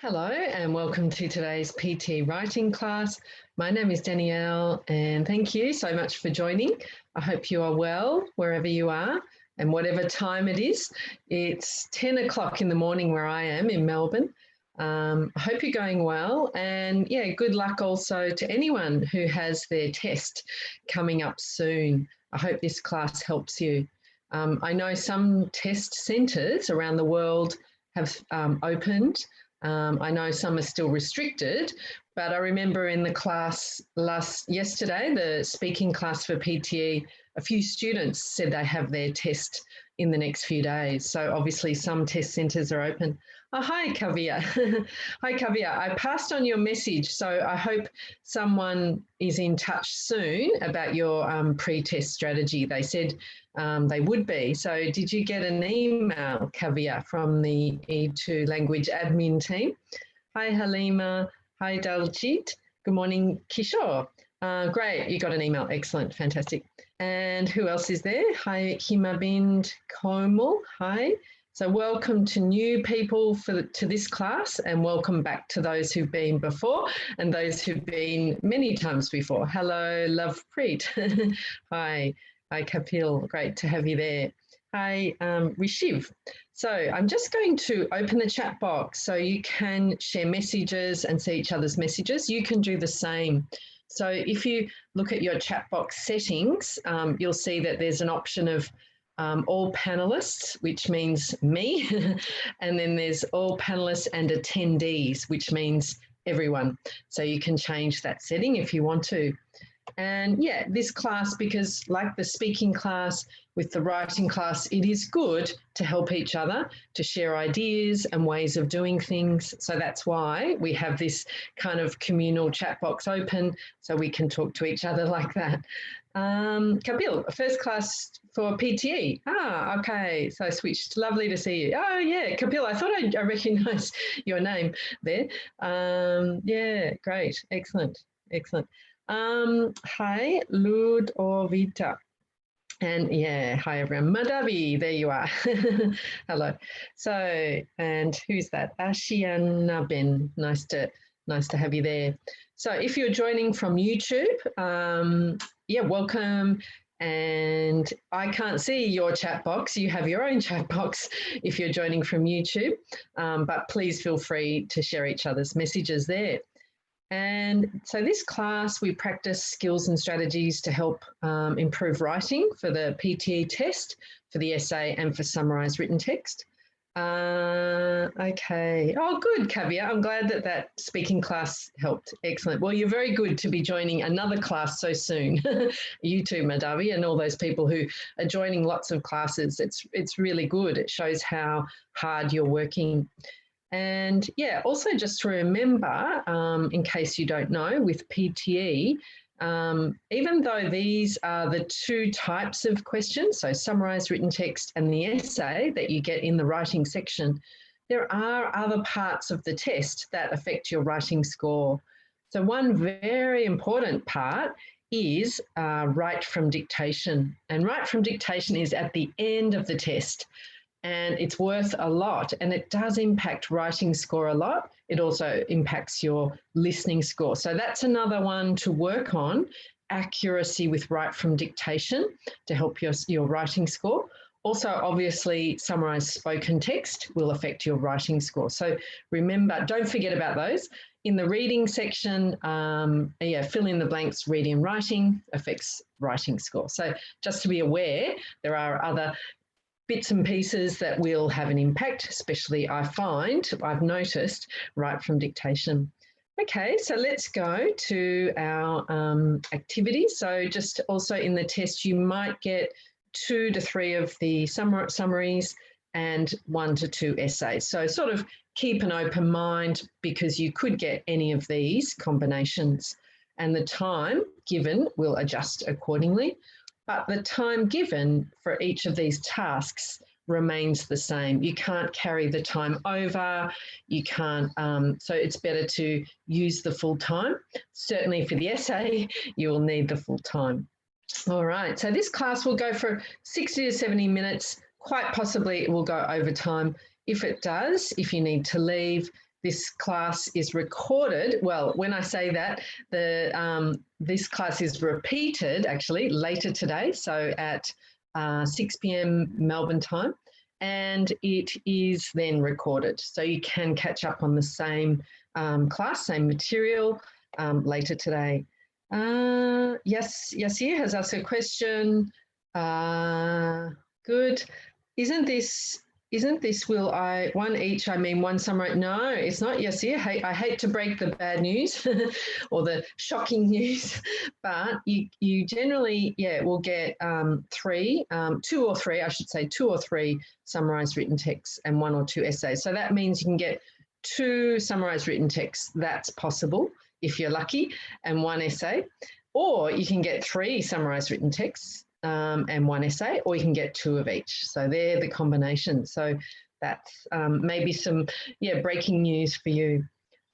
Hello and welcome to today's PTE writing class. My name is Danielle and thank you so much for joining. I hope you are well wherever you are and whatever time it is. It's 10 o'clock in the morning where I am in Melbourne. I hope you're going well, and yeah, good luck also to anyone who has their test coming up soon. I hope this class helps you. I know some test centres around the world have opened. I know some are still restricted, but I remember in the class yesterday, the speaking class for PTE, a few students said they have their test in the next few days. So obviously some test centres are open. Oh, hi, Kavya. Hi, Kavya. I passed on your message, so I hope someone is in touch soon about your pre-test strategy. They said they would be. So did you get an email, Kavya, from the E2 language admin team? Hi, Halima. Hi, Daljit. Good morning, Kishore. Great, you got an email. Excellent, fantastic. And who else is there? Hi, Himabind Komal. Hi. So welcome to new people to this class, and welcome back to those who've been before and those who've been many times before. Hello, Lovepreet. Hi. Hi, Kapil. Great to have you there. Hi, Rishiv. So I'm just going to open the chat box so you can share messages and see each other's messages. You can do the same. So if you look at your chat box settings, you'll see that there's an option of all panelists, which means me, and then there's all panelists and attendees, which means everyone. So you can change that setting if you want to. And yeah, this class, because like the speaking class with the writing class, it is good to help each other, to share ideas and ways of doing things. So that's why we have this kind of communal chat box open so we can talk to each other like that. Kapil, first class for PTE. Ah, okay. So I switched. Lovely to see you. Oh, yeah, Kapil, I thought I recognised your name there. Yeah, great. Excellent. Excellent. Hi, Ludovita. And yeah, hi everyone. Madhavi, there you are. Hello. So, and who's that? Ashiana Ben. Nice to have you there. So if you're joining from YouTube, yeah, welcome. And I can't see your chat box. You have your own chat box if you're joining from YouTube, but please feel free to share each other's messages there. And so this class, we practice skills and strategies to help improve writing for the PTE test, for the essay and for summarised written text. Okay. Oh, good, Kavya. I'm glad that that speaking class helped. Excellent. Well, you're very good to be joining another class so soon. You too, Madhavi, and all those people who are joining lots of classes. It's really good. It shows how hard you're working. And yeah, also just to remember, in case you don't know, with PTE, even though these are the two types of questions, so summarised written text and the essay that you get in the writing section, there are other parts of the test that affect your writing score. So one very important part is write from dictation. And write from dictation is at the end of the test. And it's worth a lot, and it does impact writing score a lot. It also impacts your listening score. So that's another one to work on, accuracy with write from dictation to help your writing score. Also, obviously, summarised spoken text will affect your writing score. So remember, don't forget about those. In the reading section, yeah, fill in the blanks, reading and writing affects writing score. So just to be aware, there are other bits and pieces that will have an impact, especially I've noticed, right from dictation. Okay, so let's go to our activities. So just also in the test, you might get 2 to 3 of the summaries and 1 to 2 essays. So sort of keep an open mind because you could get any of these combinations, and the time given will adjust accordingly. But the time given for each of these tasks remains the same. You can't carry the time over. You can't, so it's better to use the full time. Certainly for the essay, you will need the full time. All right, so this class will go for 60 to 70 minutes. Quite possibly it will go over time. If it does, if you need to leave, this class is recorded. Well, when I say that, this class is repeated actually later today, so at 6 p.m. Melbourne time, and it is then recorded. So you can catch up on the same class, same material later today. Yes, Yasir has asked a question. Good. Isn't this will I one each, I mean one summary? No, it's not Yasir. I hate to break the bad news or the shocking news, but you generally, will get two or three summarized written texts and 1 or 2 essays. So that means you can get 2 summarized written texts. That's possible if you're lucky, and 1 essay. Or you can get 3 summarized written texts and 1 essay, or you can get 2 of each. So they're the combinations. So that's maybe some breaking news for you.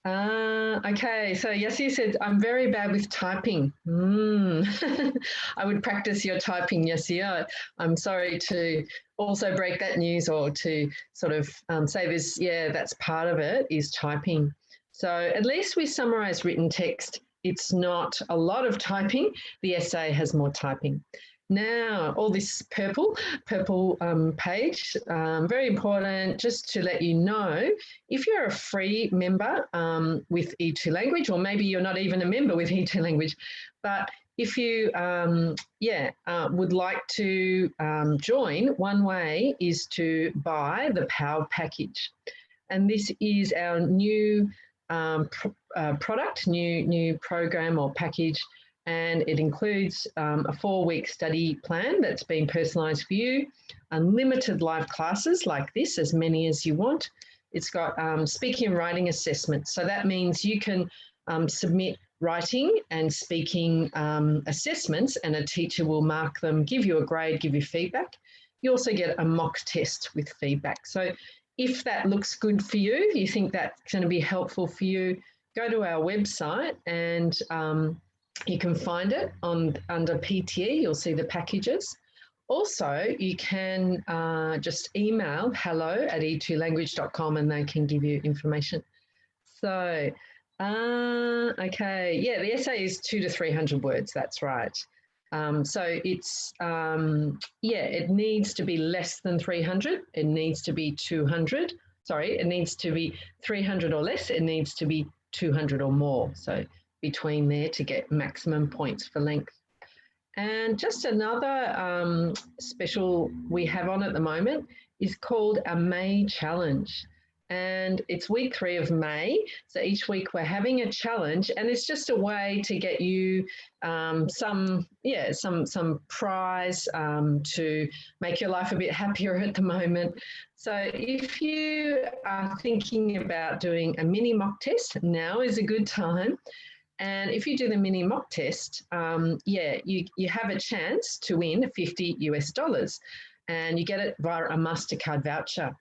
Okay, so Yasir said, I'm very bad with typing. I would practice your typing, Yasir. I'm sorry to also break that news, or to sort of say this, that's part of it, is typing. So at least with summarized written text, it's not a lot of typing. The essay has more typing. Now, all this purple page, very important, just to let you know, if you're a free member with E2 Language, or maybe you're not even a member with E2 Language, but if you would like to join, one way is to buy the Power Package. And this is our new product, new program or package, and it includes a 4-week study plan that's been personalised for you, unlimited live classes like this, as many as you want. It's got speaking and writing assessments. So that means you can submit writing and speaking assessments, and a teacher will mark them, give you a grade, give you feedback. You also get a mock test with feedback. So if that looks good for you, you think that's going to be helpful for you, go to our website and you can find it under PTE. You'll see the packages. Also, you can just email hello@e2language.com and they can give you information. So, okay, the essay is 200 to 300 words. That's right. So it's, it needs to be less than 300. It needs to be 200. Sorry, it needs to be 300 or less. It needs to be 200 or more. So between there to get maximum points for length. And just another special we have on at the moment is called a May Challenge. And it's week 3 of May. So each week we're having a challenge, and it's just a way to get you some prize to make your life a bit happier at the moment. So if you are thinking about doing a mini mock test, now is a good time. And if you do the mini mock test, you have a chance to win $50, and you get it via a MasterCard voucher.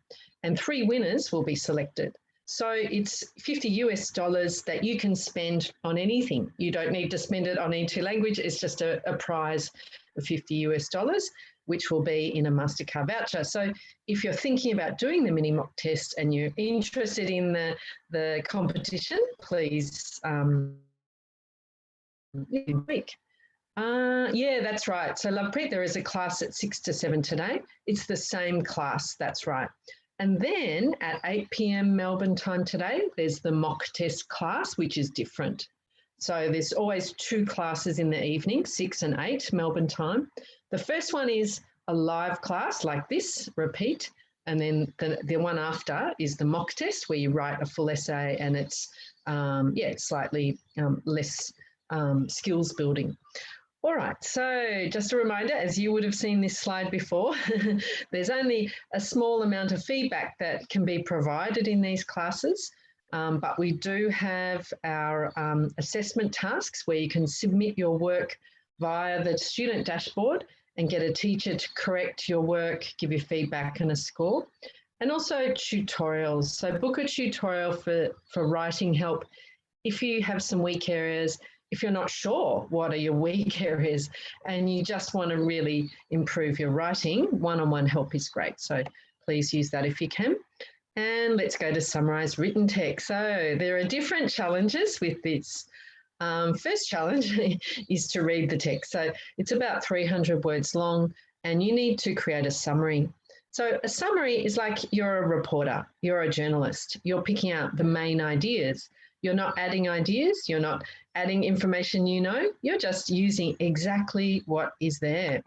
And 3 winners will be selected. So it's $50 that you can spend on anything. You don't need to spend it on E2 Language. It's just a prize of $50, which will be in a MasterCard voucher. So if you're thinking about doing the mini mock test and you're interested in the competition, please week. That's right. So Lovepreet, there is a class at 6 to 7 today. It's the same class, that's right. And then at 8 p.m. Melbourne time today, there's the mock test class, which is different. So there's always 2 classes in the evening, 6 and 8 Melbourne time. The first one is a live class like this, repeat, and then the one after is the mock test where you write a full essay, and it's slightly less skills building. All right, so just a reminder, as you would have seen this slide before, there's only a small amount of feedback that can be provided in these classes, but we do have our assessment tasks where you can submit your work via the student dashboard and get a teacher to correct your work, give you feedback and a score, and also tutorials. So book a tutorial for writing help if you have some weak areas. If you're not sure what are your weak areas and you just want to really improve your writing, one-on-one help is great. So please use that if you can. And let's go to summarize written text. So there are different challenges with this. First challenge is to read the text. So it's about 300 words long and you need to create a summary. So a summary is like you're a reporter, you're a journalist, you're picking out the main ideas. You're not adding ideas, you're not adding information you know, you're just using exactly what is there.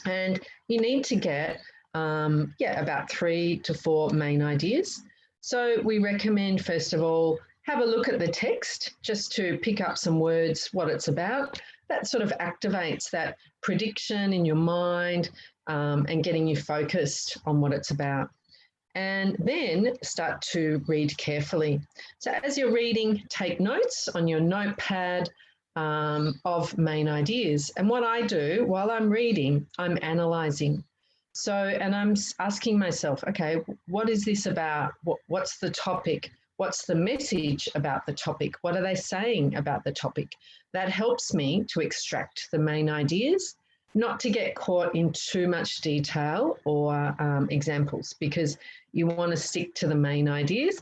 And you need to get about 3 to 4 main ideas. So we recommend, first of all, have a look at the text just to pick up some words, what it's about. That sort of activates that prediction in your mind and getting you focused on what it's about. And then start to read carefully. So as you're reading, take notes on your notepad of main ideas. And what I do while I'm reading, I'm analysing. So, and I'm asking myself, okay, what is this about? What's the topic? What's the message about the topic? What are they saying about the topic? That helps me to extract the main ideas, not to get caught in too much detail or examples, because you want to stick to the main ideas.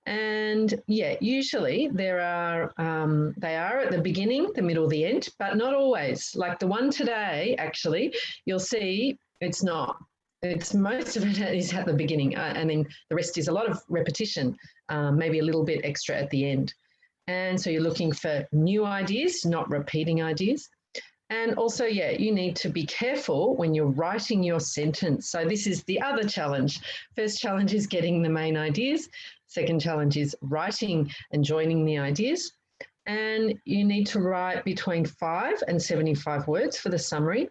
And yeah, usually they are at the beginning, the middle, the end, but not always. Like the one today, actually, you'll see it's not. It's most of it is at the beginning, and then the rest is a lot of repetition, maybe a little bit extra at the end. And so you're looking for new ideas, not repeating ideas. And also, yeah, you need to be careful when you're writing your sentence. So this is the other challenge. First challenge is getting the main ideas. Second challenge is writing and joining the ideas. And you need to write between 5 and 75 words for the summary.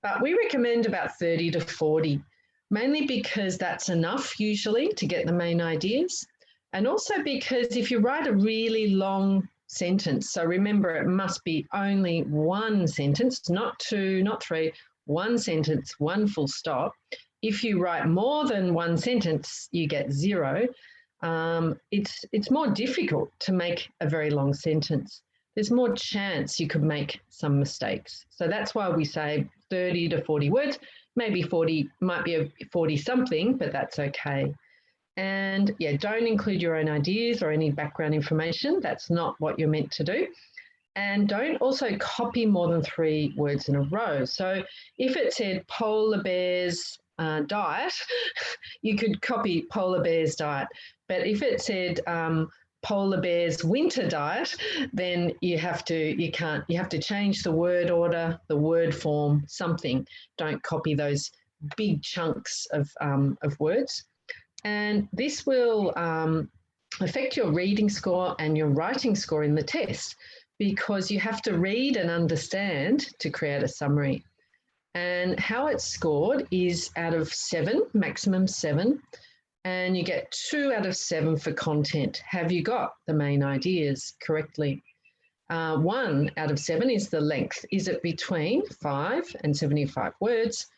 But we recommend about 30 to 40, mainly because that's enough usually to get the main ideas. And also because if you write a really long sentence, so remember it must be only one sentence, not 2, not 3, one sentence, one full stop. If you write more than one sentence, you get 0. It's more difficult to make a very long sentence. There's more chance you could make some mistakes. So that's why we say 30 to 40 words, maybe 40, might be a 40 something, but that's okay. And yeah, don't include your own ideas or any background information. That's not what you're meant to do. And don't also copy more than 3 words in a row. So if it said polar bears diet, you could copy polar bears diet. But if it said polar bears winter diet, then you have to change the word order, the word form, something. Don't copy those big chunks of words. And this will affect your reading score and your writing score in the test, because you have to read and understand to create a summary. And how it's scored is out of 7, maximum 7, and you get 2 out of 7 for content. Have you got the main ideas correctly? 1 out of 7 is the length. Is it between 5 and 75 words?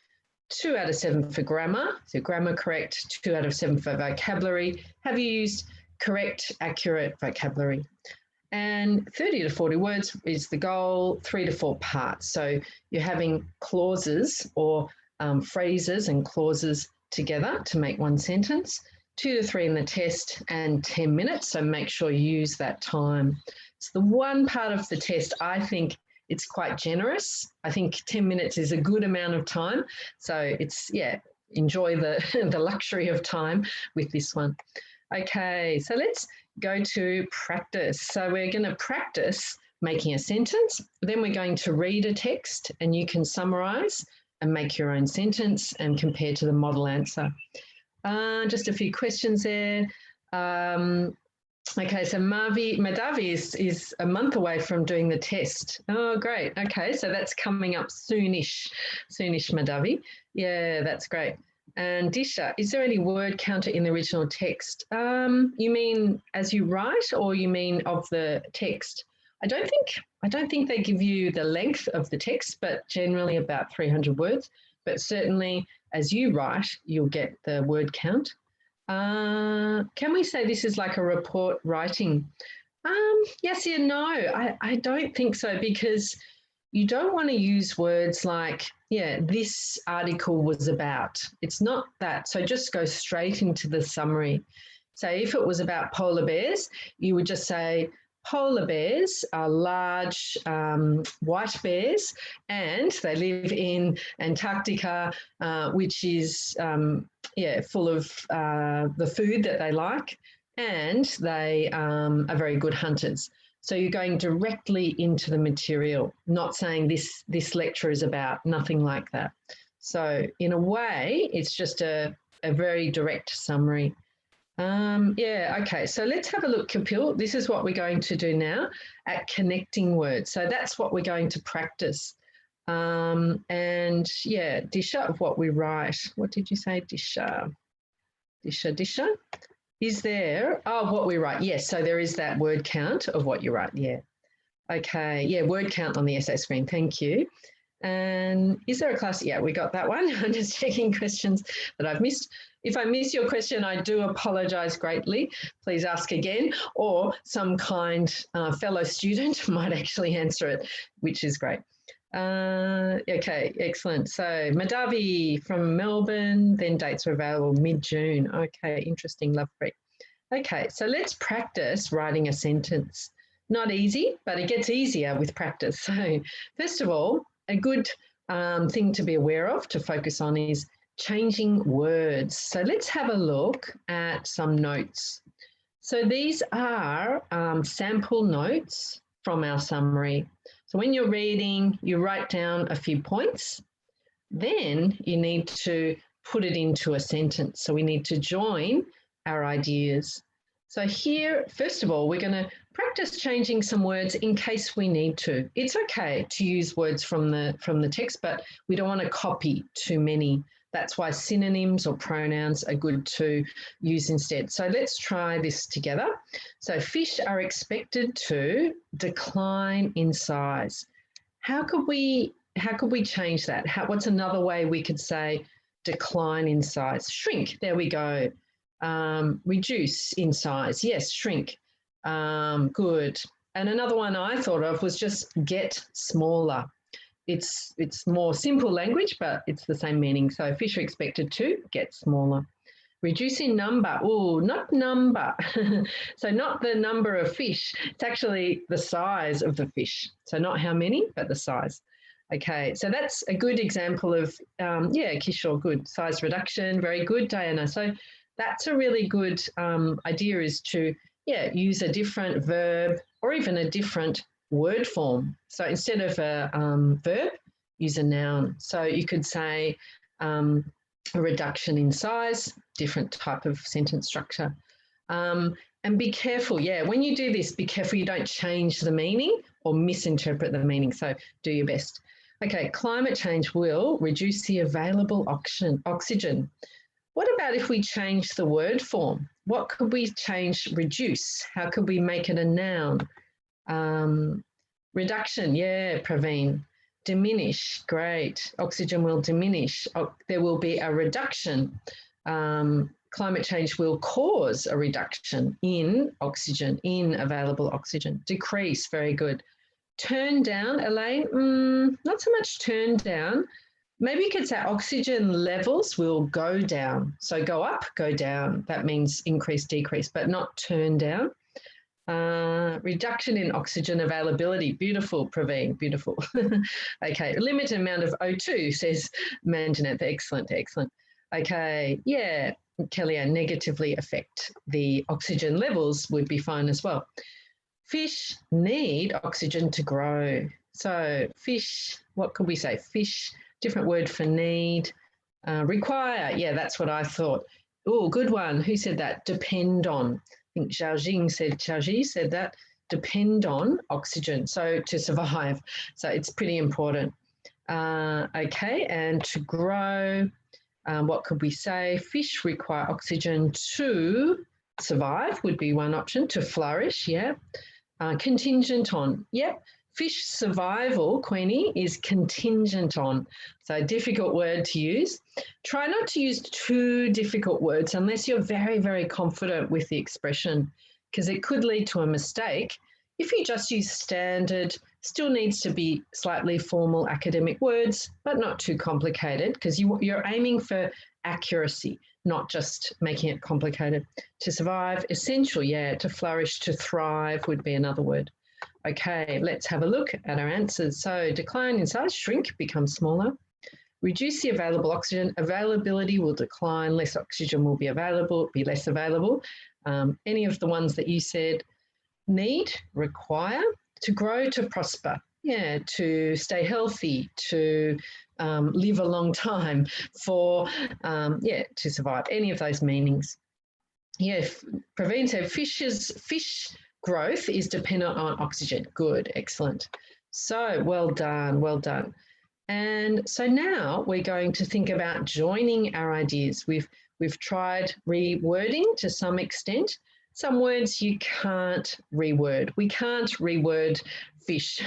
2 out of 7 for grammar, so grammar correct. 2 out of 7 for vocabulary. Have you used correct, accurate vocabulary? And 30 to 40 words is the goal, 3 to 4 parts. So you're having clauses or phrases and clauses together to make one sentence. 2 to 3 in the test and 10 minutes. So make sure you use that time. It's the one part of the test I think it's quite generous. I think 10 minutes is a good amount of time. So it's, yeah, enjoy the, the luxury of time with this one. Okay, so let's go to practice. So we're going to practice making a sentence. Then we're going to read a text and you can summarize and make your own sentence and compare to the model answer. Just a few questions there. Okay, so Madhavi is a month away from doing the test. Oh, great. Okay, so that's coming up soonish, Madhavi. Yeah, that's great. And Disha, is there any word counter in the original text? You mean as you write, or you mean of the text? I don't think they give you the length of the text, but generally about 300 words. But certainly as you write, you'll get the word count. Can we say this is like a report writing? Yes and no. I don't think so, because you don't want to use words like, yeah, this article was about. It's not that. So just go straight into the summary. So if it was about polar bears, you would just say, polar bears are large white bears and they live in Antarctica, which is full of the food that they like, and they are very good hunters. So you're going directly into the material, not saying this lecture is about, nothing like that. So in a way, it's just a very direct summary. Okay, so let's have a look, Kapil. This is what we're going to do now at connecting words. So that's what we're going to practice. And yeah, Disha of what we write. What did you say, Disha? Disha? Is there, what we write? Yes, so there is that word count of what you write, yeah. Okay, yeah, word count on the essay screen, thank you. And is there a class? Yeah, we got that one. I'm just checking questions that I've missed. If I miss your question, I do apologise greatly. Please ask again, or some kind fellow student might actually answer it, which is great. Okay, excellent. So Madavi from Melbourne, then dates are available mid-June. Okay, interesting, Lovepreet. Okay, so let's practice writing a sentence. Not easy, but it gets easier with practice. So first of all, a good thing to be aware of, to focus on, is changing words. So let's have a look at some notes. So these are sample notes from our summary. So when you're reading, you write down a few points. Then you need to put it into a sentence. So we need to join our ideas. So here, first of all, we're going to practice changing some words in case we need to. It's okay to use words from the text, but we don't want to copy too many. That's why synonyms or pronouns are good to use instead. So let's try this together. So fish are expected to decline in size. How could we change that? What's another way we could say decline in size? Shrink, there we go. Reduce in size, yes, shrink. Good. And another one I thought of was just get smaller. It's more simple language, but it's the same meaning. So fish are expected to get smaller. Reduce in number. Oh, not number. So not the number of fish. It's actually the size of the fish. So not how many, but the size. Okay, so that's a good example of, Kishore, good. Size reduction, very good, Diana. So that's a really good idea, is to, use a different verb or even a different word form. So instead of a verb, use a noun. So you could say a reduction in size, different type of sentence structure. And be careful, when you do this, be careful you don't change the meaning or misinterpret the meaning. So do your best. Okay, climate change will reduce the available oxygen. What about if we change the word form? What could we change? Reduce. How could we make it a noun? Reduction, Praveen. Diminish, great. Oxygen will diminish. There will be a reduction. Climate change will cause a reduction in oxygen, in available oxygen. Decrease, very good. Turn down, Elaine, not so much turn down. Maybe you could say oxygen levels will go down. So go up, go down. That means increase, decrease, but not turn down. Reduction in oxygen availability. Beautiful, Praveen, beautiful. Okay, limited amount of O2, says Manjanet. Excellent, excellent. Okay, Kellyanne, negatively affect the oxygen levels would be fine as well. Fish need oxygen to grow. So fish, what could we say? Fish, different word for need. Require, that's what I thought. Oh, good one. Who said that? Depend on. I think Xiaoji said that. Depend on oxygen, so to survive. So it's pretty important. Okay, and to grow, what could we say? Fish require oxygen to survive would be one option. To flourish, contingent on, Fish survival, Queenie, is contingent on. So difficult word to use. Try not to use too difficult words unless you're very, very confident with the expression, because it could lead to a mistake If you just use standard, still needs to be slightly formal academic words, but not too complicated, because you're aiming for accuracy, not just making it complicated. To survive, essential, yeah. To flourish, to thrive would be another word. Okay, let's have a look at our answers. So decline in size, shrink, become smaller. Reduce the available oxygen, availability will decline, less oxygen will be available, be less available. Any of the ones that you said, need, require, to grow, to prosper, yeah, to stay healthy, to live a long time, for, yeah, to survive, any of those meanings. Yeah, Praveen said fish growth is dependent on oxygen. Good, excellent. So well done, well done. And so now we're going to think about joining our ideas. We've tried rewording to some extent. Some words you can't reword. We can't reword fish.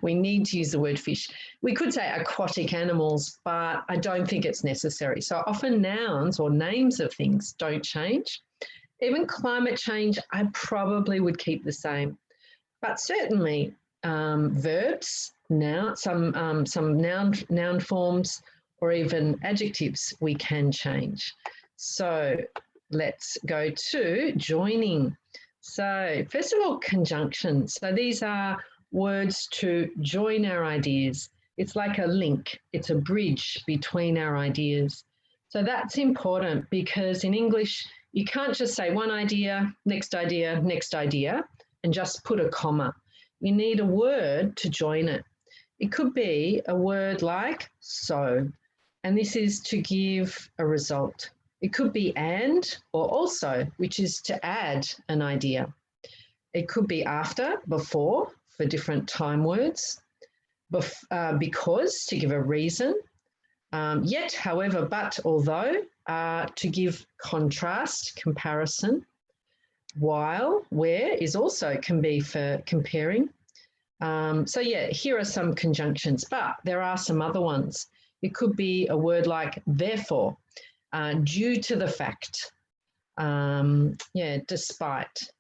We need to use the word fish. We could say aquatic animals, but I don't think it's necessary. So often nouns or names of things don't change. Even climate change, I probably would keep the same. But certainly verbs, now some noun forms or even adjectives we can change. So let's go to joining. So first of all, conjunctions. So these are words to join our ideas. It's like a link. It's a bridge between our ideas. So that's important because in English, you can't just say one idea, next idea, and just put a comma. You need a word to join it. It could be a word like so, and this is to give a result. It could be and or also, which is to add an idea. It could be after, before, for different time words, because, to give a reason, yet, however, but, although, to give contrast, comparison. While, where is also can be for comparing. So yeah, here are some conjunctions, but there are some other ones. It could be a word like therefore, due to the fact, yeah, despite,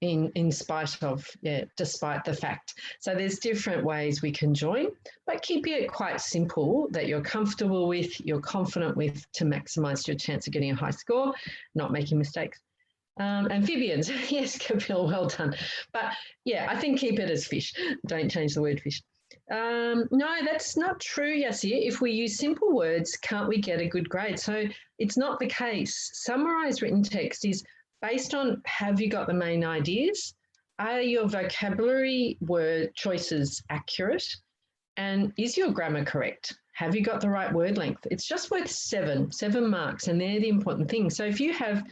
in spite of, yeah, despite the fact. So there's different ways we can join, but keep it quite simple that you're comfortable with, you're confident with, to maximise your chance of getting a high score, not making mistakes. Amphibians, yes, Kapil, well done. But yeah, I think keep it as fish. Don't change the word fish. No, that's not true, Yasir. If we use simple words, can't we get a good grade? So it's not the case. Summarised written text is based on, have you got the main ideas? Are your vocabulary word choices accurate? And is your grammar correct? Have you got the right word length? It's just worth seven marks, and they're the important things. So if you have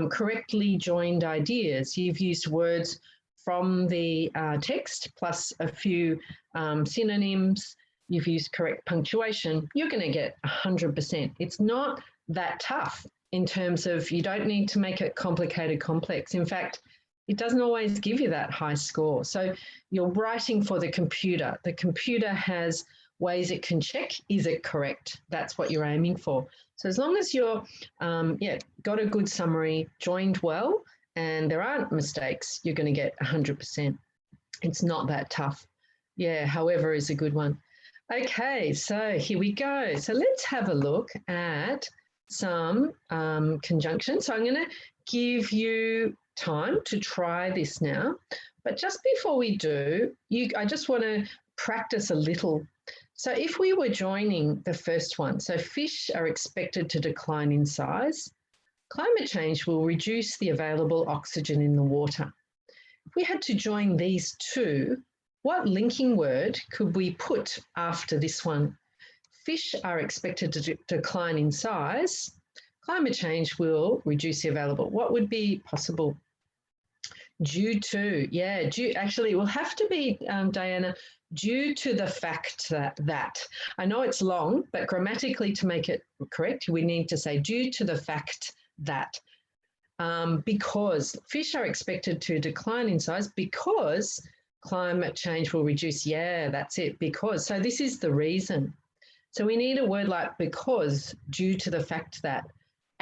correctly joined ideas, you've used words from the text plus a few synonyms, you've used correct punctuation, you're going to get 100%. It's not that tough in terms of, you don't need to make it complicated, complex. In fact, it doesn't always give you that high score. So you're writing for the computer. The computer has ways it can check, is it correct? That's what you're aiming for. So as long as you're, got a good summary, joined well, and there aren't mistakes, you're going to get 100%. It's not that tough. Yeah, however is a good one. Okay, so here we go. So let's have a look at some conjunctions. So I'm going to give you time to try this now. But just before we do, I just want to practice a little. So if we were joining the first one, so fish are expected to decline in size, climate change will reduce the available oxygen in the water. If we had to join these two, what linking word could we put after this one? Fish are expected to decline in size, climate change will reduce the available. What would be possible? Due to, yeah, actually it will have to be, Diana, due to the fact that. I know it's long, but grammatically to make it correct, we need to say due to the fact that. Because fish are expected to decline in size because climate change will reduce. Yeah, that's it, because. So this is the reason. So we need a word like because, due to the fact that.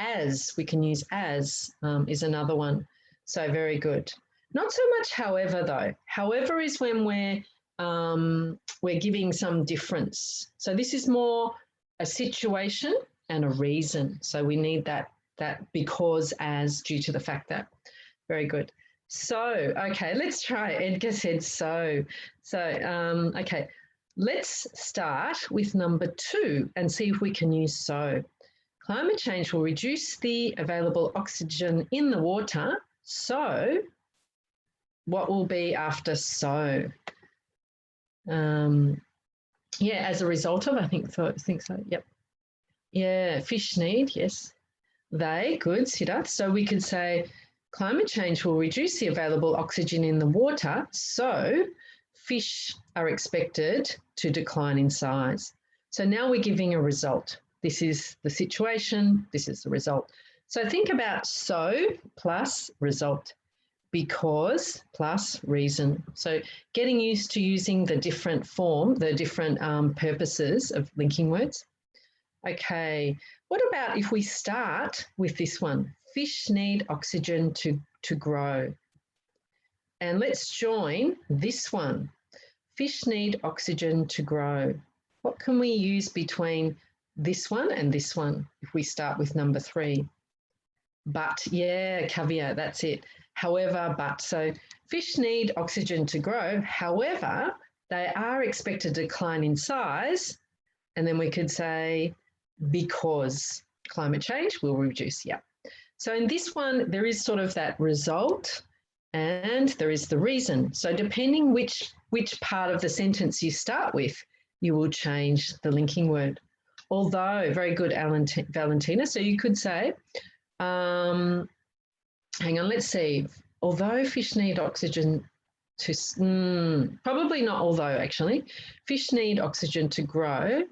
As, we can use as, is another one. So very good. Not so much however, though. However is when we're giving some difference. So this is more a situation and a reason. So we need that because as due to the fact that. Very good. So, okay, let's try. Edgar said so. So, okay, let's start with number 2 and see if we can use so. Climate change will reduce the available oxygen in the water. So, what will be after so? Yeah, as a result of, I think so. Yep. Yeah, fish need, yes. They, good, Siddharth. So we could say climate change will reduce the available oxygen in the water, so fish are expected to decline in size. So now we're giving a result. This is the situation, this is the result. So think about so plus result, because plus reason. So getting used to using the different form, the different purposes of linking words. Okay, what about if we start with this one? Fish need oxygen to grow. And let's join this one. Fish need oxygen to grow. What can we use between this one and this one if we start with number 3? But, yeah, caveat, that's it. However, but. So fish need oxygen to grow. However, they are expected to decline in size. And then we could say, because climate change will reduce. Yeah. So in this one, there is sort of that result and there is the reason. So depending which part of the sentence you start with, you will change the linking word. Although, very good, Valentina. So you could say, hang on, let's see. Although fish need oxygen to, probably not although actually, fish need oxygen to grow.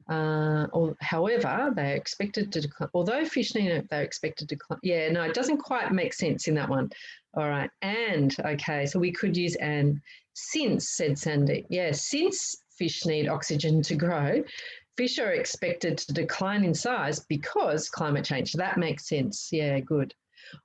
However, they're expected to decline. Although fish need, they're expected to decline. Yeah, no, it doesn't quite make sense in that one. All right, and, okay, so we could use and. Since, said Sandy. Yeah, since fish need oxygen to grow, fish are expected to decline in size because climate change. That makes sense. Yeah, good.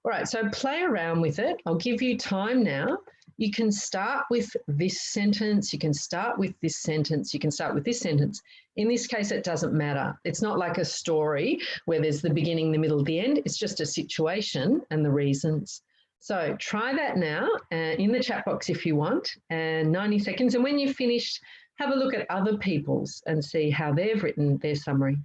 All right, so play around with it. I'll give you time now. You can start with this sentence, you can start with this sentence, you can start with this sentence. In this case, it doesn't matter. It's not like a story where there's the beginning, the middle, the end. It's just a situation and the reasons. So try that now in the chat box if you want, and 90 seconds. And when you've finished, have a look at other people's and see how they've written their summary.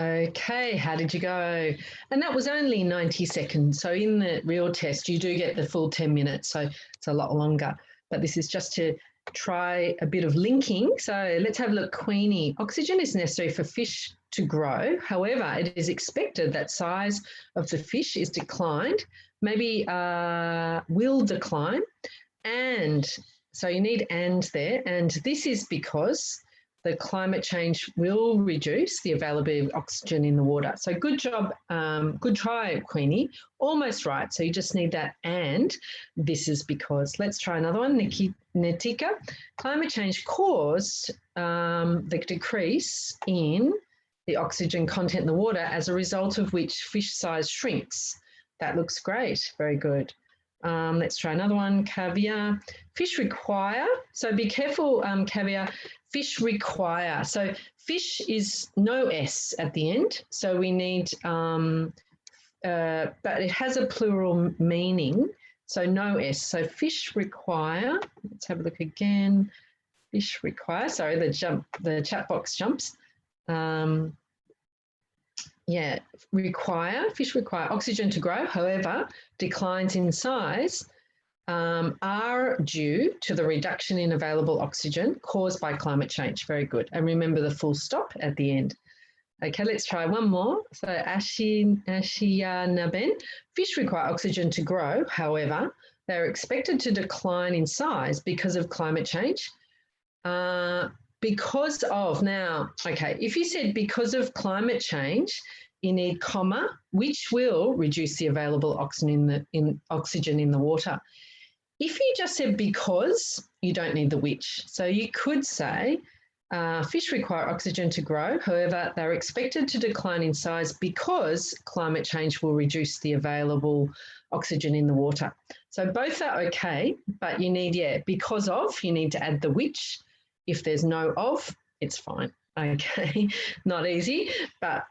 Okay, how did you go? And that was only 90 seconds. So in the real test, you do get the full 10 minutes. So it's a lot longer. But this is just to try a bit of linking. So let's have a look. Queenie, oxygen is necessary for fish to grow. However, it is expected that size of the fish is declined, maybe will decline. And so you need and there. And this is because the climate change will reduce the availability of oxygen in the water. So good job, good try, Queenie. Almost right. So you just need that and. This is because. Let's try another one, Nitika. Climate change caused the decrease in the oxygen content in the water, as a result of which fish size shrinks. That looks great. Very good. Let's try another one, Caviar. Fish require, so be careful, Caviar, fish require. So fish is no S at the end, so we need, but it has a plural meaning, so no S. So fish require, let's have a look again. Fish require, sorry, the chat box jumps. Fish require oxygen to grow. However, declines in size are due to the reduction in available oxygen caused by climate change. Very good. And remember the full stop at the end. Okay, let's try one more. So Naben, fish require oxygen to grow. However, they're expected to decline in size because of climate change. Because of, now, okay, if you said because of climate change, you need comma, which will reduce the available oxygen in the water. If you just said because, you don't need the which. So you could say, fish require oxygen to grow. However, they're expected to decline in size because climate change will reduce the available oxygen in the water. So both are okay, but you need, because of, you need to add the which. If there's no of, it's fine. Okay, not easy, but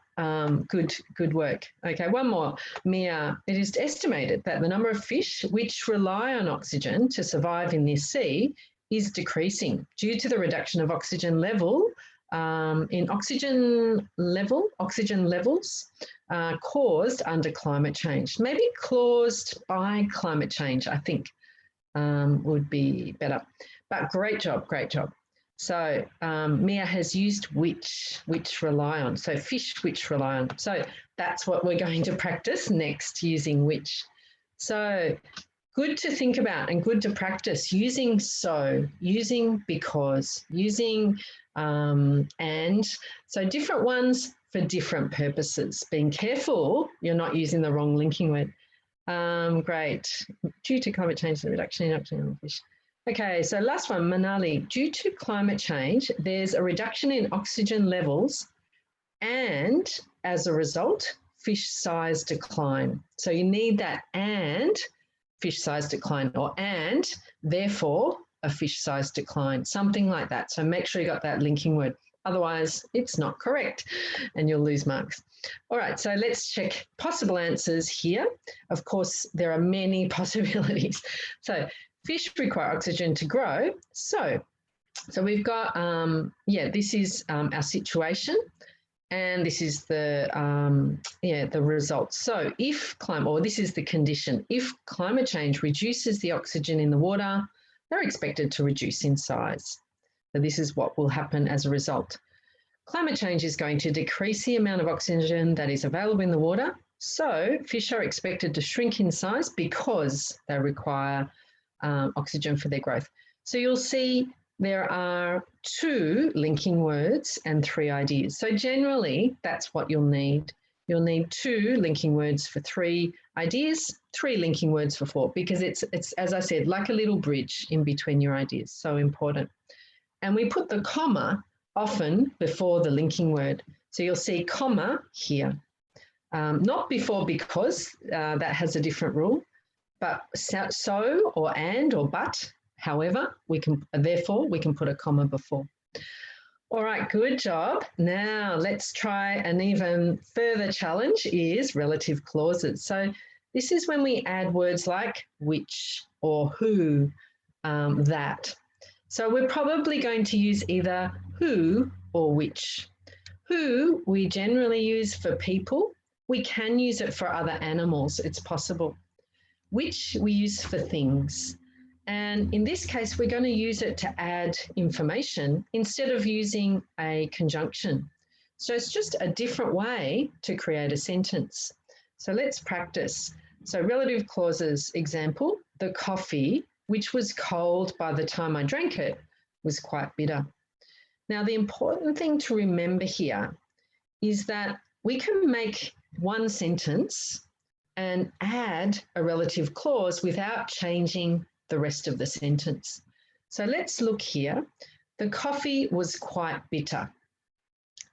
good work. Okay, one more. Mia, it is estimated that the number of fish which rely on oxygen to survive in this sea is decreasing due to the reduction of oxygen level oxygen levels caused under climate change. Maybe caused by climate change, I think, would be better. But great job, great job. So Mia has used which rely on. So fish which rely on. So that's what we're going to practice next, using which. So good to think about and good to practice using so, using because, using and. So different ones for different purposes. Being careful you're not using the wrong linking word. Great. Due to climate change, the reduction in oxygen on fish. Okay, so last one, Manali. Due to climate change, there's a reduction in oxygen levels and as a result, fish size decline. So you need that and fish size decline, or and therefore a fish size decline, something like that. So make sure you got that linking word. Otherwise, it's not correct and you'll lose marks. All right, so let's check possible answers here. Of course, there are many possibilities. So fish require oxygen to grow. So we've got, this is our situation, and this is the results. So if this is the condition, if climate change reduces the oxygen in the water, they're expected to reduce in size. So this is what will happen as a result. Climate change is going to decrease the amount of oxygen that is available in the water. So fish are expected to shrink in size because they require oxygen for their growth. So you'll see there are 2 linking words and 3 ideas. So generally, that's what you'll need. You'll need 2 linking words for 3 ideas, 3 linking words for 4, because it's as I said, like a little bridge in between your ideas. So important. And we put the comma often before the linking word. So you'll see comma here, not before because, that has a different rule. But so or and or but, however, therefore we can put a comma before. All right, good job. Now let's try an even further challenge, is relative clauses. So this is when we add words like which or who, that. So we're probably going to use either who or which. Who we generally use for people. We can use it for other animals, it's possible. Which we use for things. And in this case, we're going to use it to add information instead of using a conjunction. So it's just a different way to create a sentence. So let's practice. So relative clauses example, the coffee, which was cold by the time I drank it, was quite bitter. Now, the important thing to remember here is that we can make one sentence and add a relative clause without changing the rest of the sentence. So let's look here. The coffee was quite bitter.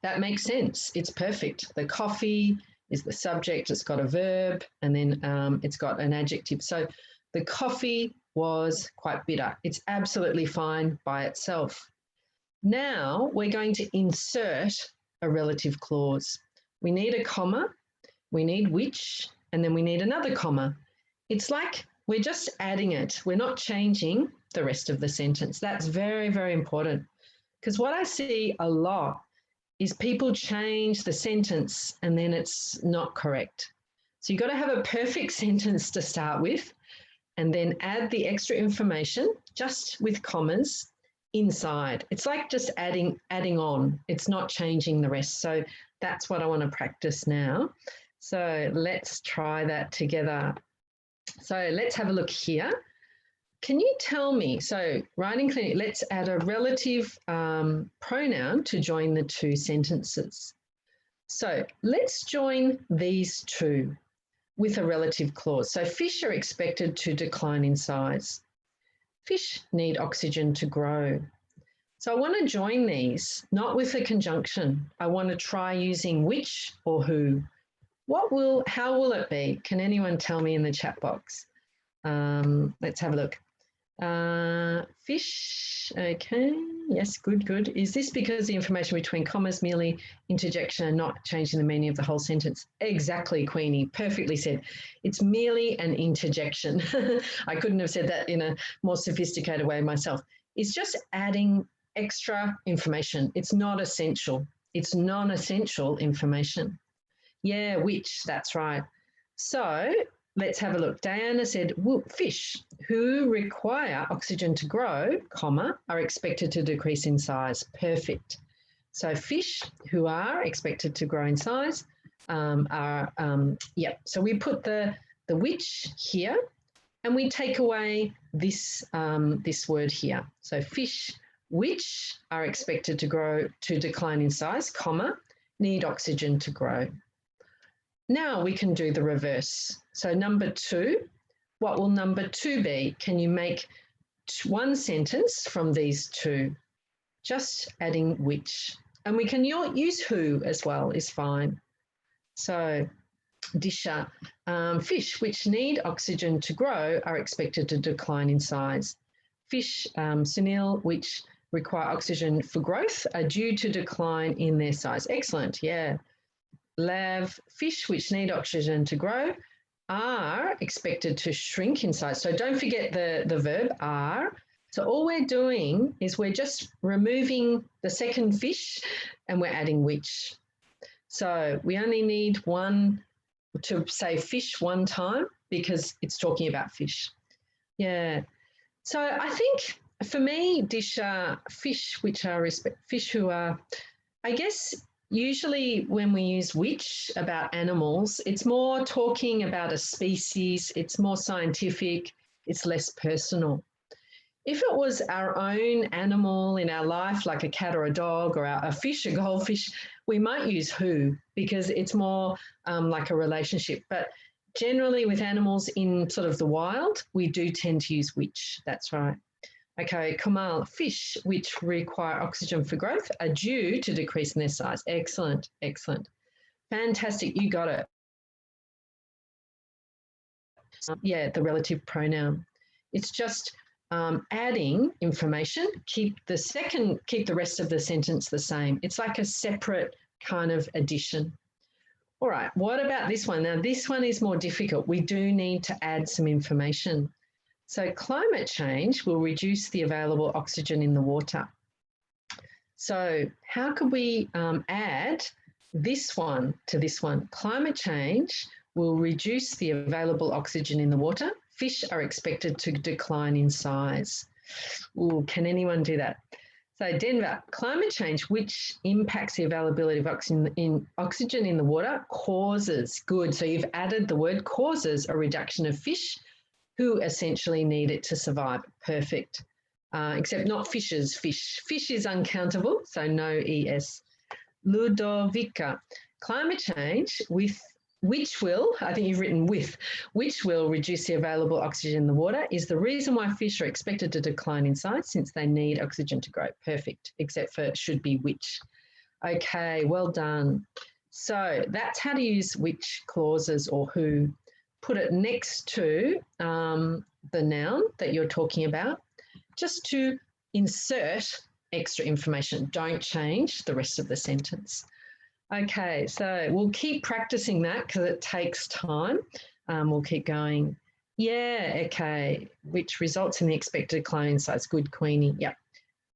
That makes sense. It's perfect. The coffee is the subject, it's got a verb, and then it's got an adjective. So the coffee was quite bitter. It's absolutely fine by itself. Now we're going to insert a relative clause. We need a comma, we need which, and then we need another comma. It's like we're just adding it. We're not changing the rest of the sentence. That's very, very important, because what I see a lot is people change the sentence and then it's not correct. So you've got to have a perfect sentence to start with and then add the extra information just with commas inside. It's like just adding on. It's not changing the rest. So that's what I want to practice now. So let's try that together. So let's have a look here. Can you tell me, so writing clinic, let's add a relative pronoun to join the two sentences. So let's join these two with a relative clause. So fish are expected to decline in size. Fish need oxygen to grow. So I want to join these, not with a conjunction. I want to try using which or who. How will it be? Can anyone tell me in the chat box? Let's have a look. Fish, okay, yes, good. Is this because the information between commas merely interjection and not changing the meaning of the whole sentence? Exactly, Queenie, perfectly said. It's merely an interjection. I couldn't have said that in a more sophisticated way myself. It's just adding extra information. It's not essential. It's non-essential information. Yeah, which, that's right. So let's have a look. Diana said, fish who require oxygen to grow, comma, are expected to decrease in size. Perfect. So fish who are expected to grow in size So we put the which here and we take away this, this word here. So fish which are expected to decline in size, comma, need oxygen to grow. Now we can do the reverse. So number 2, what will number 2 be? Can you make one sentence from these two? Just adding which. And we can use who as well, is fine. So Disha, fish which need oxygen to grow are expected to decline in size. Fish, Sunil, which require oxygen for growth are due to decline in their size. Excellent, yeah. Lav, fish which need oxygen to grow are expected to shrink in size. So don't forget the verb are. So all we're doing is we're just removing the second fish and we're adding which. So we only need one to say fish one time because it's talking about fish. Yeah. So I think for me, Disha, fish who are, I guess, usually when we use which about animals, it's more talking about a species, it's more scientific, it's less personal. If it was our own animal in our life, like a cat or a dog or a fish, a goldfish, we might use who because it's more like a relationship. But generally with animals in sort of the wild, we do tend to use which, that's right. Okay, Kamal, fish which require oxygen for growth are due to decrease in their size. Excellent, excellent. Fantastic, you got it. Yeah, the relative pronoun. It's just adding information, keep the rest of the sentence the same. It's like a separate kind of addition. All right, what about this one? Now, this one is more difficult. We do need to add some information. So climate change will reduce the available oxygen in the water. So how could we add this one to this one? Climate change will reduce the available oxygen in the water. Fish are expected to decline in size. Ooh, can anyone do that? So Denver, climate change, which impacts the availability of oxygen in the water, causes, good. So you've added the word causes a reduction of fish who essentially need it to survive. Perfect. except not fishes, fish. Fish is uncountable, so no ES. Ludovica, climate change which will, I think you've written which will reduce the available oxygen in the water is the reason why fish are expected to decline in size since they need oxygen to grow. Perfect, except for should be which. Okay, well done. So that's how to use which clauses or who. Put it next to the noun that you're talking about, just to insert extra information. Don't change the rest of the sentence. Okay, so we'll keep practicing that because it takes time. We'll keep going. Yeah, okay, which results in the expected decline in size. Good, Queenie. Yep.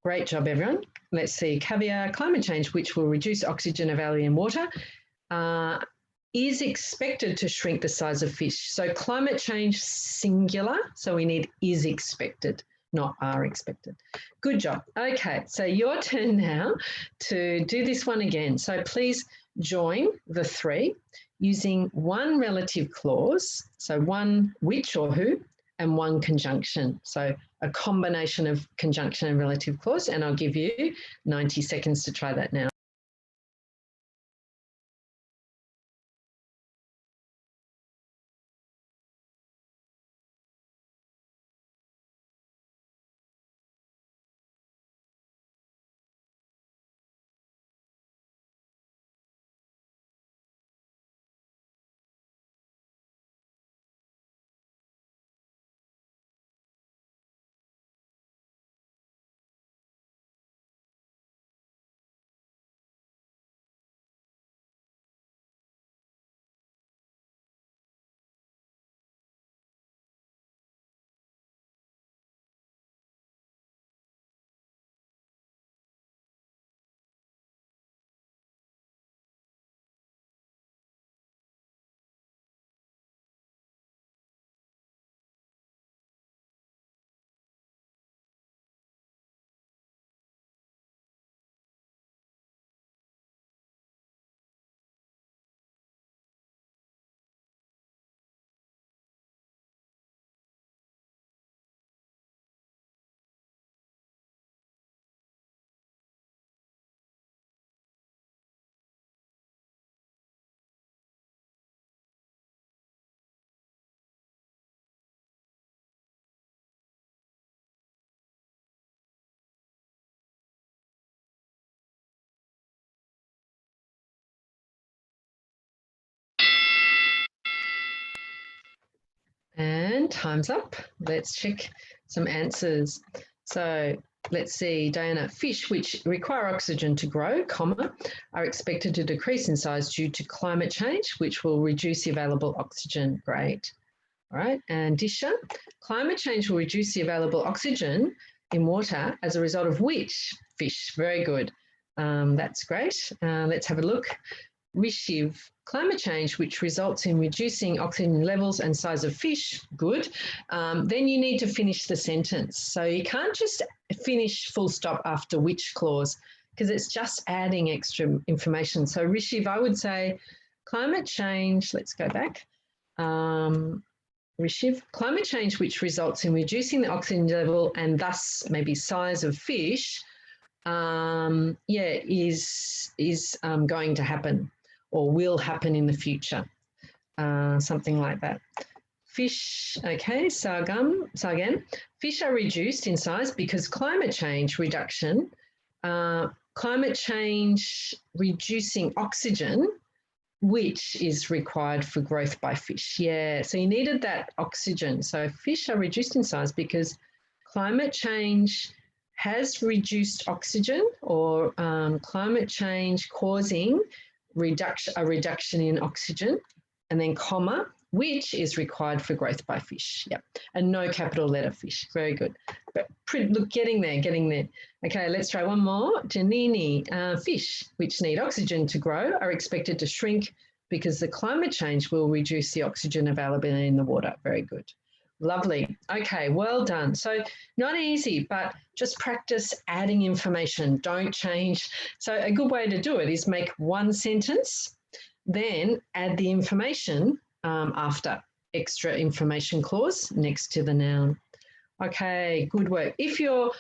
Great job, everyone. Let's see. Caviar, climate change, which will reduce oxygen availability in water, is expected to shrink the size of fish. So climate change singular, so we need is expected, not are expected. Good job. Okay, so your turn now to do this one again. So please join the three using one relative clause, so one which or who, and one conjunction. So a combination of conjunction and relative clause, and I'll give you 90 seconds to try that now. And time's up. Let's check some answers. So let's see, Diana, fish which require oxygen to grow, comma, are expected to decrease in size due to climate change, which will reduce the available oxygen. Great. All right, and Disha, climate change will reduce the available oxygen in water as a result of which fish. Very good. That's great. Let's have a look. Rishiv, climate change, which results in reducing oxygen levels and size of fish, good. Then you need to finish the sentence. So you can't just finish full stop after which clause because it's just adding extra information. So Rishiv, I would say climate change, let's go back. Rishiv, climate change, which results in reducing the oxygen level and thus maybe size of fish, is going to happen or will happen in the future, something like that. Fish, okay, Sargan, fish are reduced in size because climate change reduction, climate change reducing oxygen, which is required for growth by fish. Yeah, so you needed that oxygen. So fish are reduced in size because climate change has reduced oxygen or climate change causing a reduction in oxygen, and then comma, which is required for growth by fish. Yep, and no capital letter fish. Very good. But look, getting there. Okay, let's try one more. Janini, fish which need oxygen to grow are expected to shrink because the climate change will reduce the oxygen availability in the water. Very good. Lovely. Okay, well done. So not easy, but just practice adding information. Don't change. So a good way to do it is make one sentence, then add the information after extra information clause next to the noun. Okay, good work. If you're,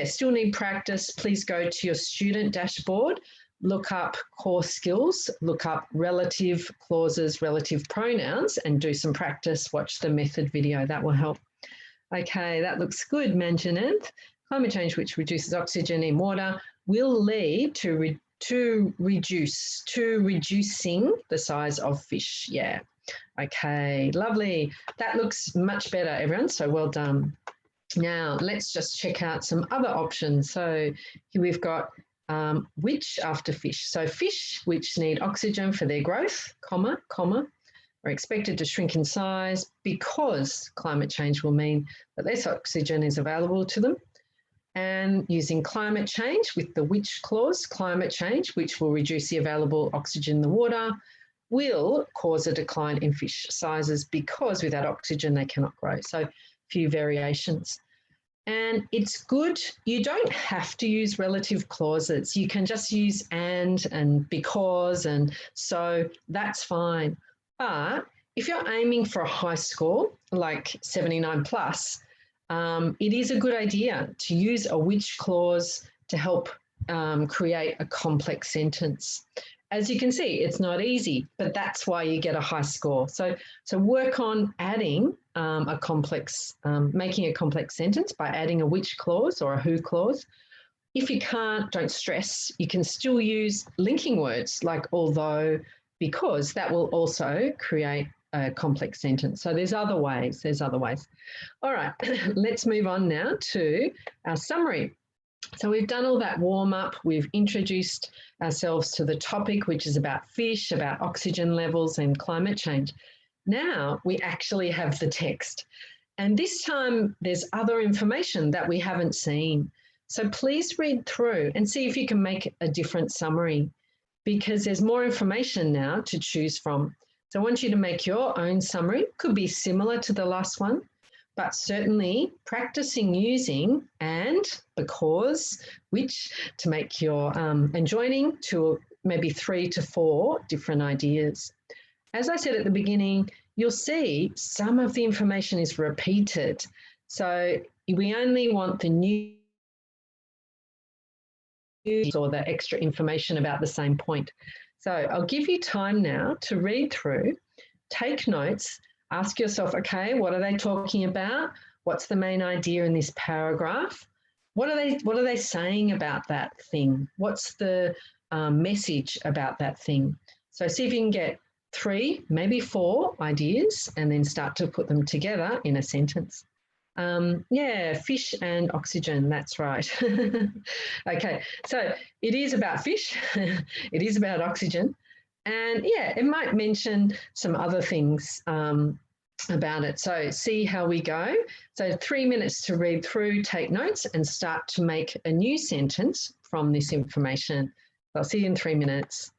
still need practice, please go to your student dashboard, look up core skills, look up relative clauses, relative pronouns, and do some practice. Watch the method video, that will help. Okay, that looks good, Manjaneth. Climate change, which reduces oxygen in water, will lead to reducing the size of fish. Yeah. Okay, lovely. That looks much better, everyone. So well done. Now let's just check out some other options. So here we've got which after fish. So fish which need oxygen for their growth, comma, are expected to shrink in size because climate change will mean that less oxygen is available to them. And using climate change with the which clause, climate change, which will reduce the available oxygen in the water, will cause a decline in fish sizes because without oxygen they cannot grow. So few variations. And it's good, you don't have to use relative clauses. You can just use and because and so, that's fine. But if you're aiming for a high score, like 79 plus, it is a good idea to use a which clause to help create a complex sentence. As you can see, it's not easy, but that's why you get a high score. So work on adding a complex, making a complex sentence by adding a which clause or a who clause. If you can't, don't stress. You can still use linking words like although, because that will also create a complex sentence. So there's other ways. All right, let's move on now to our summary. So we've done all that warm up. We've introduced ourselves to the topic, which is about fish, about oxygen levels and climate change. Now we actually have the text. And this time there's other information that we haven't seen. So please read through and see if you can make a different summary because there's more information now to choose from. So I want you to make your own summary. Could be similar to the last one, but certainly practicing using and, because, which to make your, and joining to maybe 3 to 4 different ideas. As I said at the beginning, you'll see some of the information is repeated. So we only want the new or the extra information about the same point. So I'll give you time now to read through, take notes, ask yourself, okay, what are they talking about? What's the main idea in this paragraph? What are they saying about that thing? What's the message about that thing? So see if you can get 3, maybe 4 ideas and then start to put them together in a sentence. Fish and oxygen, that's right. Okay, so it is about fish, it is about oxygen, and it might mention some other things about it. So see how we go. So 3 minutes to read through, take notes, and start to make a new sentence from this information. I'll see you in 3 minutes.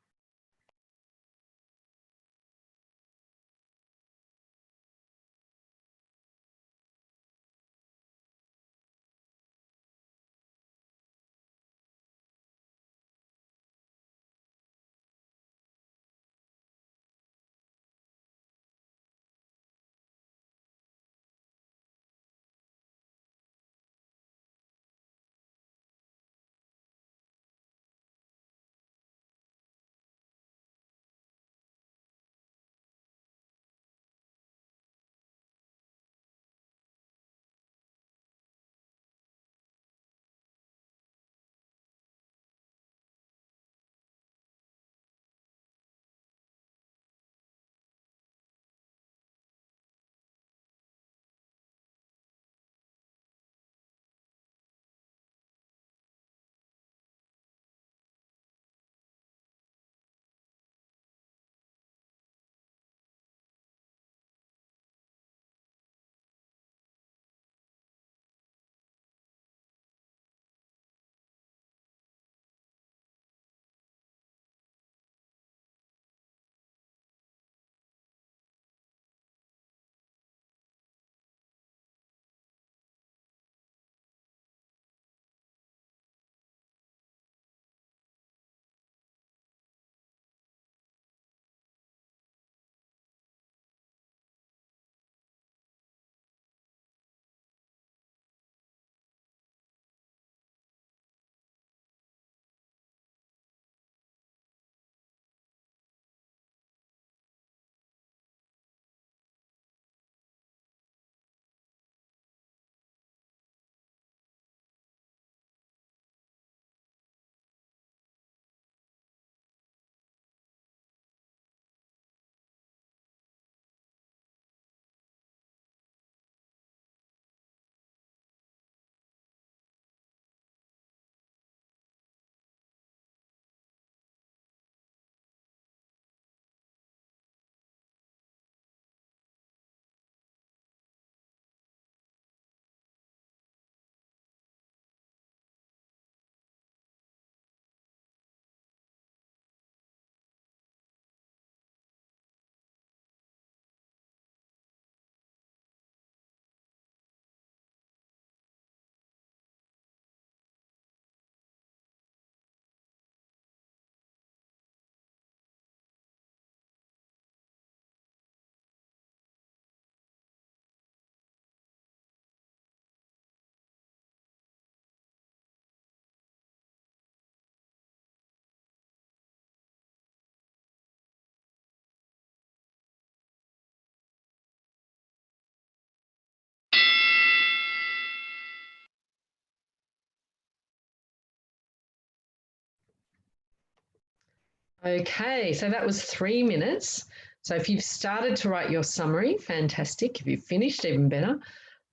Okay, so that was 3 minutes. So if you've started to write your summary, fantastic. If you've finished, even better.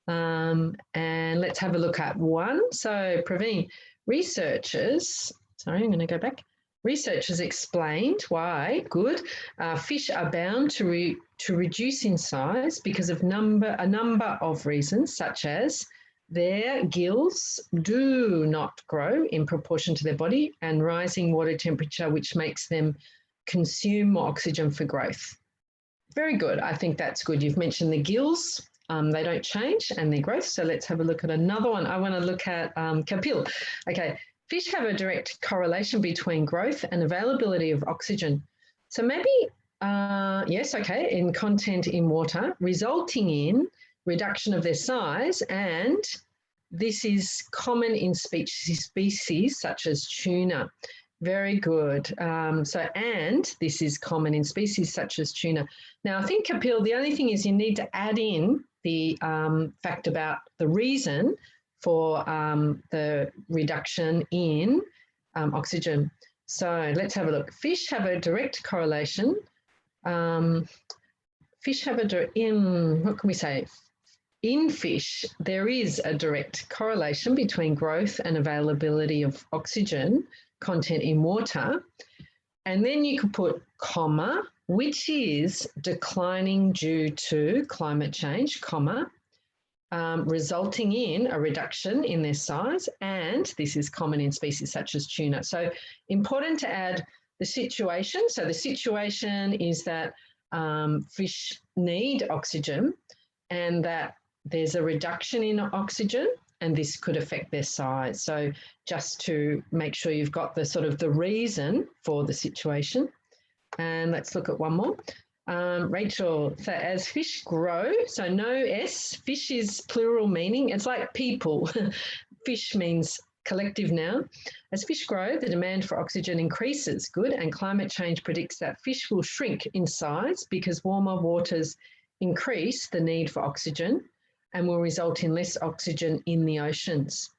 And let's have a look at one. So Praveen, sorry, I'm going to go back. Researchers explained why, good, fish are bound to reduce in size because of a number of reasons, such as their gills do not grow in proportion to their body and rising water temperature, which makes them consume more oxygen for growth. Very good. I think that's good. You've mentioned the gills. They don't change and their growth. So let's have a look at another one. I want to look at Kapil. Okay, fish have a direct correlation between growth and availability of oxygen. So maybe, yes, okay, in content in water, resulting in reduction of their size, and this is common in species such as tuna. Very good. And this is common in species such as tuna. Now, I think, Kapil, the only thing is you need to add in the fact about the reason for the reduction in oxygen. So let's have a look. Fish have a direct correlation. Fish have what can we say? In fish, there is a direct correlation between growth and availability of oxygen content in water. And then you could put comma, which is declining due to climate change, comma, resulting in a reduction in their size. And this is common in species such as tuna. So important to add the situation. So the situation is that fish need oxygen and that there's a reduction in oxygen and this could affect their size. So just to make sure you've got the sort of the reason for the situation. And let's look at one more. Rachel, so as fish grow, so no S, fish is plural meaning. It's like people. Fish means collective noun. As fish grow, the demand for oxygen increases, good, and climate change predicts that fish will shrink in size because warmer waters increase the need for oxygen and will result in less oxygen in the oceans.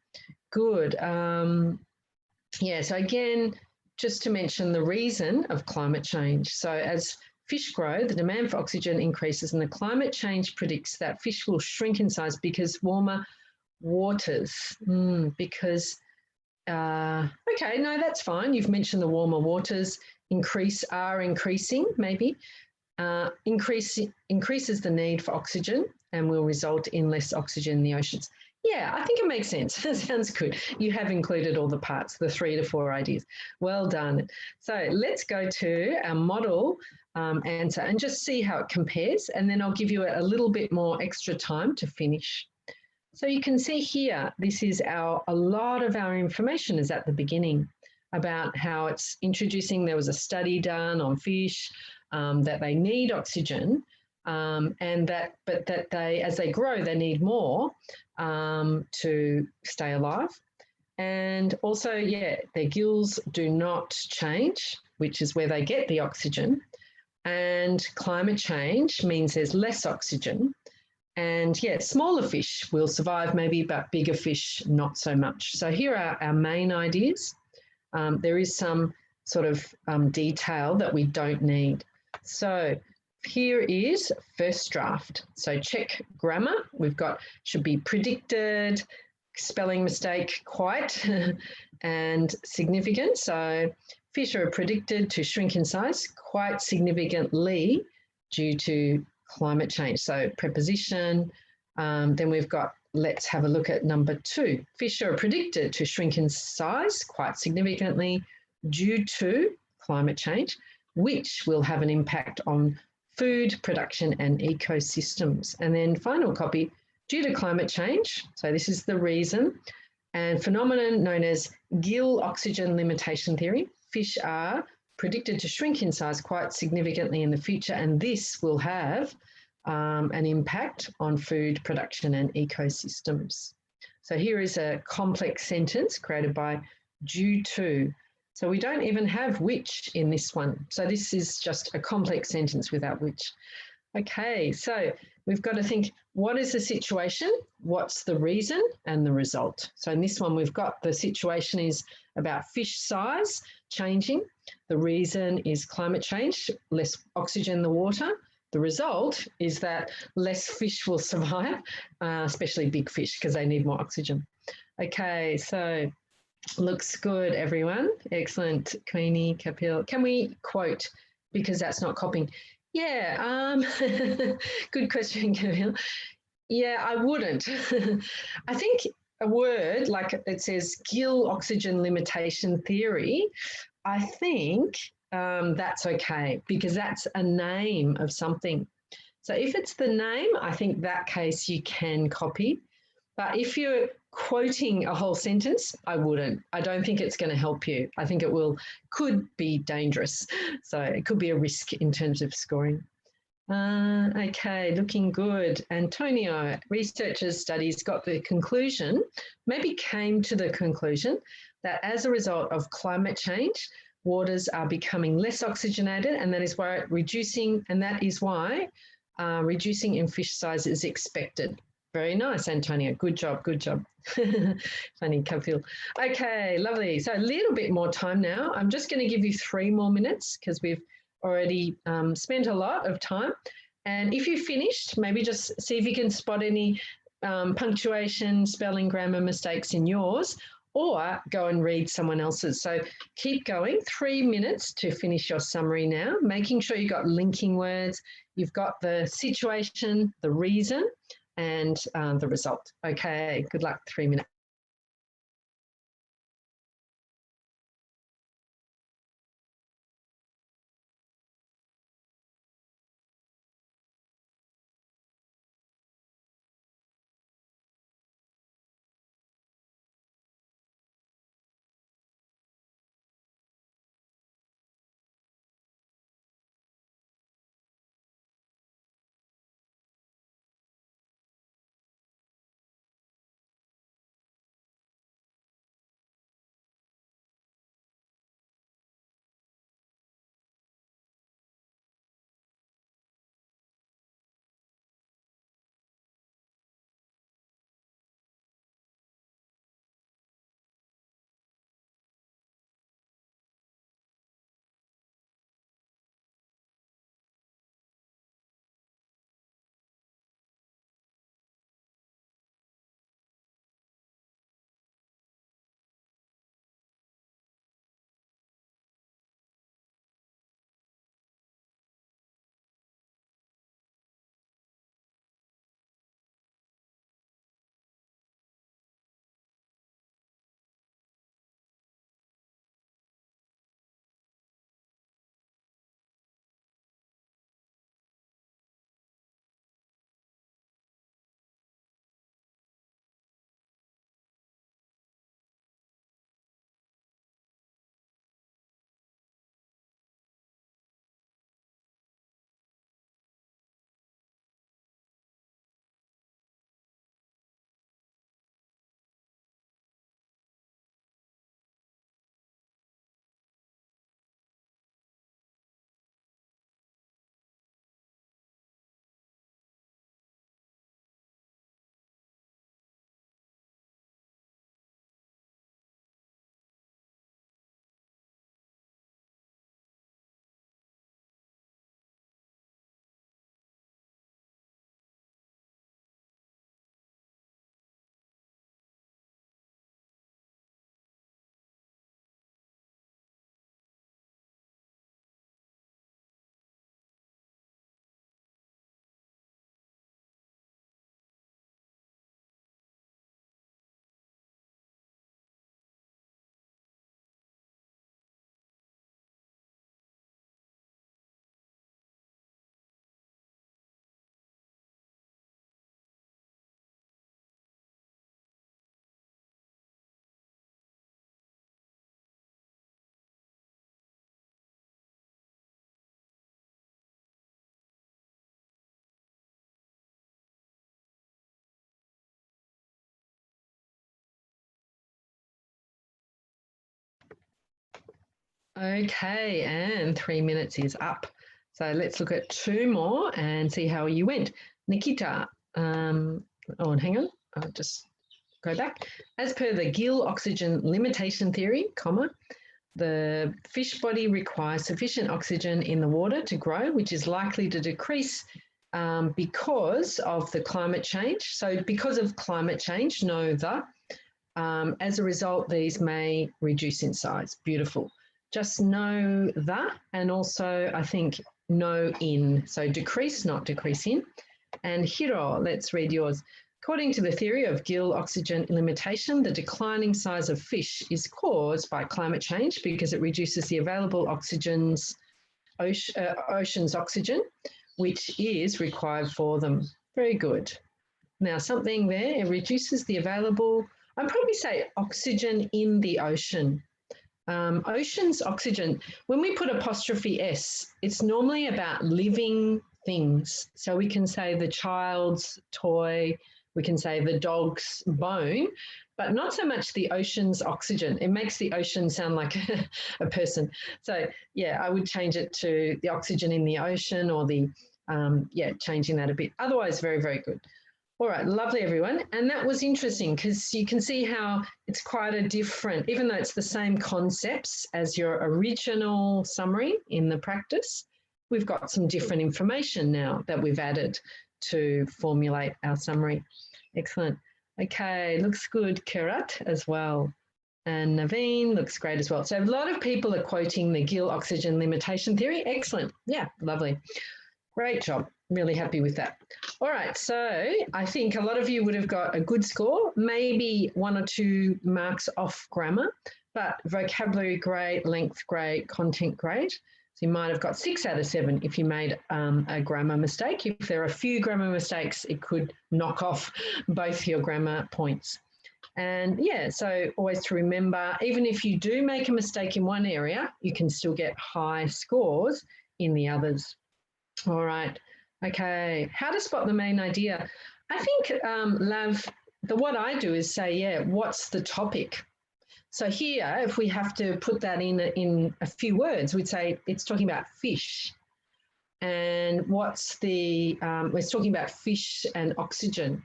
Good. Yeah, so again, just to mention the reason of climate change. So as fish grow, the demand for oxygen increases and the climate change predicts that fish will shrink in size because warmer waters, okay, no, that's fine. You've mentioned the warmer waters are increasing, maybe. Increases the need for oxygen and will result in less oxygen in the oceans. Yeah, I think it makes sense. Sounds good. You have included all the parts, the 3 to 4 ideas. Well done. So let's go to our model answer and just see how it compares. And then I'll give you a little bit more extra time to finish. So you can see here, this is a lot of our information is at the beginning about how it's introducing. There was a study done on fish, that they need oxygen, and that they, as they grow, they need more to stay alive. And also, yeah, their gills do not change, which is where they get the oxygen. And climate change means there's less oxygen. And yeah, smaller fish will survive maybe, but bigger fish, not so much. So here are our main ideas. There is some sort of detail that we don't need. So here is first draft. So check grammar. We've got should be predicted, spelling mistake, quite, and significant. So fish are predicted to shrink in size quite significantly due to climate change. So preposition. Then we've got, let's have a look at number 2. Fish are predicted to shrink in size quite significantly due to climate change, which will have an impact on food production and ecosystems. And then final copy, due to climate change, so this is the reason, and phenomenon known as gill oxygen limitation theory, fish are predicted to shrink in size quite significantly in the future, and this will have an impact on food production and ecosystems. So here is a complex sentence created by due to. So we don't even have which in this one. So this is just a complex sentence without which. Okay, so we've got to think, what is the situation? What's the reason and the result? So in this one, we've got the situation is about fish size changing. The reason is climate change, less oxygen in the water. The result is that less fish will survive, especially big fish, because they need more oxygen. Okay, so looks good, everyone. Excellent, Queenie, Kapil. Can we quote, because that's not copying? Yeah, good question, Kapil. Yeah, I wouldn't. I think a word like it says gill oxygen limitation theory, I think that's okay because that's a name of something. So if it's the name, I think that case you can copy. But if you're quoting a whole sentence, I wouldn't. I don't think it's going to help you. I think it could be dangerous. So it could be a risk in terms of scoring. Okay, looking good. Antonio, researchers' studies got the conclusion, maybe came to the conclusion, that as a result of climate change, waters are becoming less oxygenated, and that is why reducing in fish size is expected. Very nice, Antonio. Good job, good job. Funny, Kapil. Okay, lovely. So a little bit more time now. I'm just going to give you 3 more minutes because we've already spent a lot of time. And if you finished, maybe just see if you can spot any punctuation, spelling, grammar mistakes in yours, or go and read someone else's. So keep going. 3 minutes to finish your summary now, making sure you've got linking words, you've got the situation, the reason, and the result. Okay, good luck. 3 minutes. Okay, and 3 minutes is up. So let's look at 2 more and see how you went. Nikita, hang on, I'll just go back. As per the Gill oxygen limitation theory, The fish body requires sufficient oxygen in the water to grow, which is likely to decrease because of the climate change. So because of climate change, as a result, these may reduce in size. Beautiful. Just know that, and also I think no in. So decrease, not decrease in. And Hiro, let's read yours. According to the theory of gill oxygen limitation, the declining size of fish is caused by climate change because it reduces the available ocean's oxygen, which is required for them. Very good. Now, something there, it reduces the available, I'd probably say oxygen in the ocean. Ocean's oxygen, when we put apostrophe S, it's normally about living things. So we can say the child's toy, we can say the dog's bone, but not so much the ocean's oxygen. It makes the ocean sound like a person. So yeah, I would change it to the oxygen in the ocean, or the, changing that a bit. Otherwise, very, very good. All right, lovely, everyone. And that was interesting because you can see how it's quite a different, even though it's the same concepts as your original summary in the practice, we've got some different information now that we've added to formulate our summary. Excellent. Okay, looks good, Kerat, as well. And Naveen looks great as well. So a lot of people are quoting the gill oxygen limitation theory. Excellent. Yeah, lovely. Great job. Really happy with that. All right, so I think a lot of you would have got a good score, maybe 1 or 2 marks off grammar, but vocabulary great, length great, content great. So you might have got 6 out of 7 if you made a grammar mistake. If there are a few grammar mistakes, it could knock off both your grammar points. And yeah, so always to remember, even if you do make a mistake in one area, you can still get high scores in the others. All right. Okay, how to spot the main idea. I think, Lav, what I do is say, what's the topic? So here, if we have to put that in a few words, we'd say it's talking about fish. And what's the, it's talking about fish and oxygen.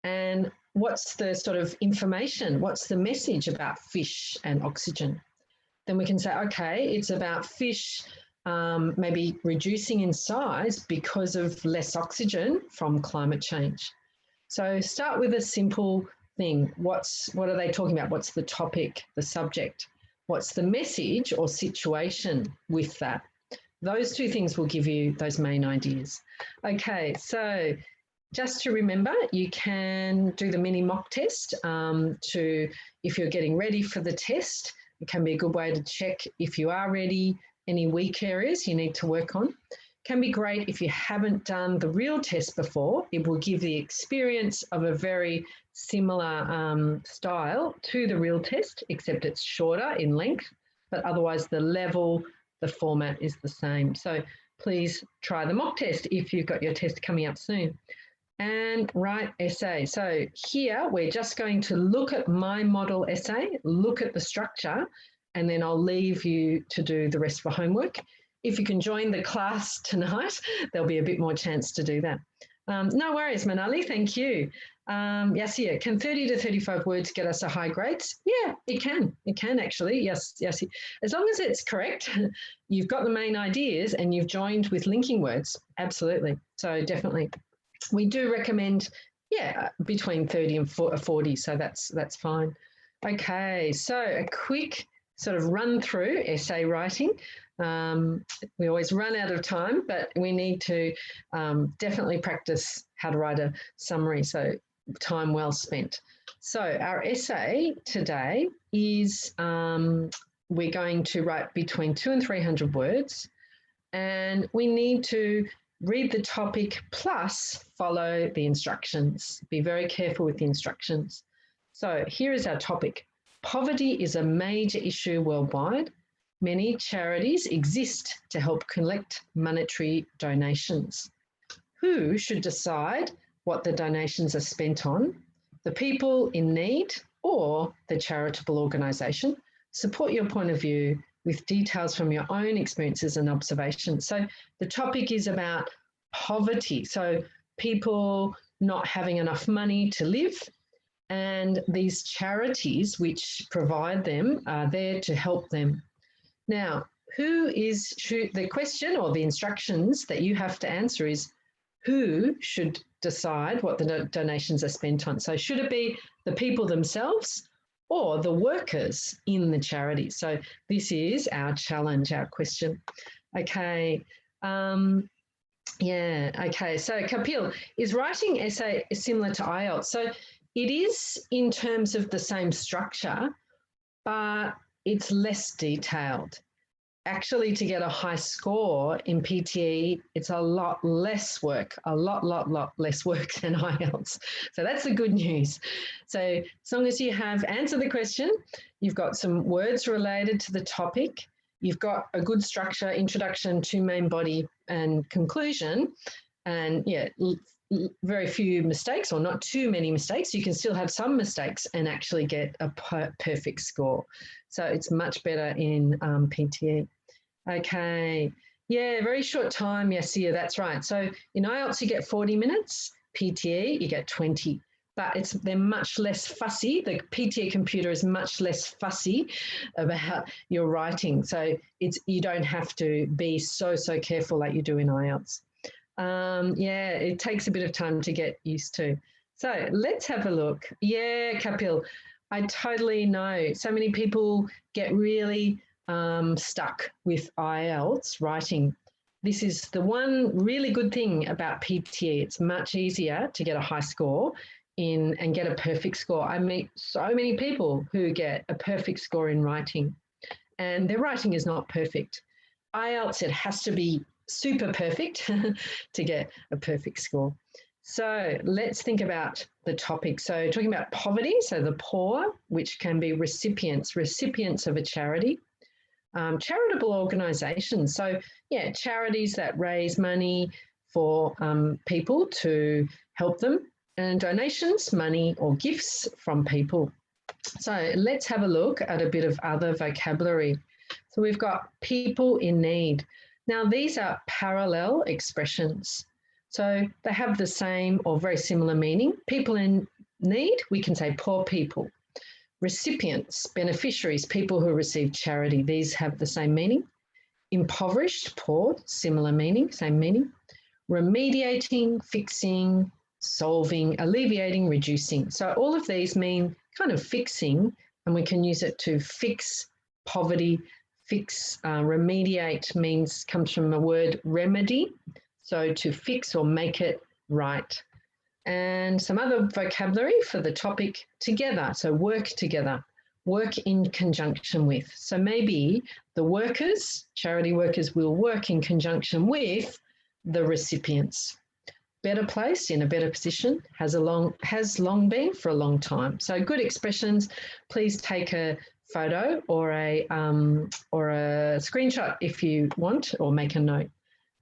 And what's the sort of information? What's the message about fish and oxygen? Then we can say, okay, it's about fish maybe reducing in size because of less oxygen from climate change. So start with a simple thing. What are they talking about? What's the topic, the subject? What's the message or situation with that? Those 2 things will give you those main ideas. Okay, so just to remember, you can do the mini mock test if you're getting ready for the test. It can be a good way to check if you are ready. Any weak areas you need to work on. Can be great if you haven't done the real test before. It will give the experience of a very similar style to the real test, except it's shorter in length, but otherwise the level, the format is the same. So please try the mock test if you've got your test coming up soon. And write essay. So here we're just going to look at my model essay, look at the structure, and then I'll leave you to do the rest of the homework. If you can join the class tonight, there'll be a bit more chance to do that. No worries, Manali, thank you. Yasia, can 30 to 35 words get us a high grades? Yeah, it can actually, yes. As long as it's correct, you've got the main ideas and you've joined with linking words, absolutely. So definitely. We do recommend, between 30 and 40, so that's fine. Okay, so a quick sort of run through essay writing. We always run out of time, but we need to definitely practice how to write a summary, so time well spent. So our essay today is we're going to write between 200 and 300 words, and we need to read the topic plus follow the instructions. Be very careful with the instructions. So here is our topic. Poverty is a major issue worldwide. Many charities exist to help collect monetary donations. Who should decide what the donations are spent on? The people in need or the charitable organisation? Support your point of view with details from your own experiences and observations. So the topic is about poverty. So people not having enough money to live, and these charities which provide them are there to help them. Now, the question or the instructions that you have to answer is who should decide what the donations are spent on? So should it be the people themselves or the workers in the charity? So this is our challenge, our question. Okay. Yeah, okay. So Kapil, is writing essay similar to IELTS? So it is in terms of the same structure, but it's less detailed. Actually, to get a high score in PTE, it's a lot less work, a lot less work than IELTS. So that's the good news. So as long as you have answered the question, you've got some words related to the topic, you've got a good structure, introduction to main body and conclusion, and yeah, very few mistakes or not too many mistakes. You can still have some mistakes and actually get a perfect score. So it's much better in PTE. Okay. Yeah, very short time. Yes, yeah, that's right. So in IELTS, you get 40 minutes. PTE, you get 20. But they're much less fussy. The PTE computer is much less fussy about your writing. So you don't have to be so careful like you do in IELTS. Yeah, it takes a bit of time to get used to. So let's have a look. Yeah, Kapil, I totally know. So many people get really stuck with IELTS writing. This is the one really good thing about PTE. It's much easier to get a high score and get a perfect score. I meet so many people who get a perfect score in writing, and their writing is not perfect. IELTS, it has to be super perfect to get a perfect score. So let's think about the topic. So talking about poverty, so the poor, which can be recipients of a charity. Charitable organisations. So yeah, charities that raise money for people to help them, and donations, money or gifts from people. So let's have a look at a bit of other vocabulary. So we've got people in need. Now these are parallel expressions. So they have the same or very similar meaning. People in need, we can say poor people. Recipients, beneficiaries, people who receive charity, these have the same meaning. Impoverished, poor, similar meaning, same meaning. Remediating, fixing, solving, alleviating, reducing. So all of these mean kind of fixing, and we can use it to fix poverty. Fix, remediate comes from the word remedy, so to fix or make it right. And some other vocabulary for the topic, together, so work together, work in conjunction with. So maybe the workers, charity workers, will work in conjunction with the recipients. Better placed, in a better position, has long been for a long time. So good expressions. Please take a photo or a screenshot if you want, or make a note.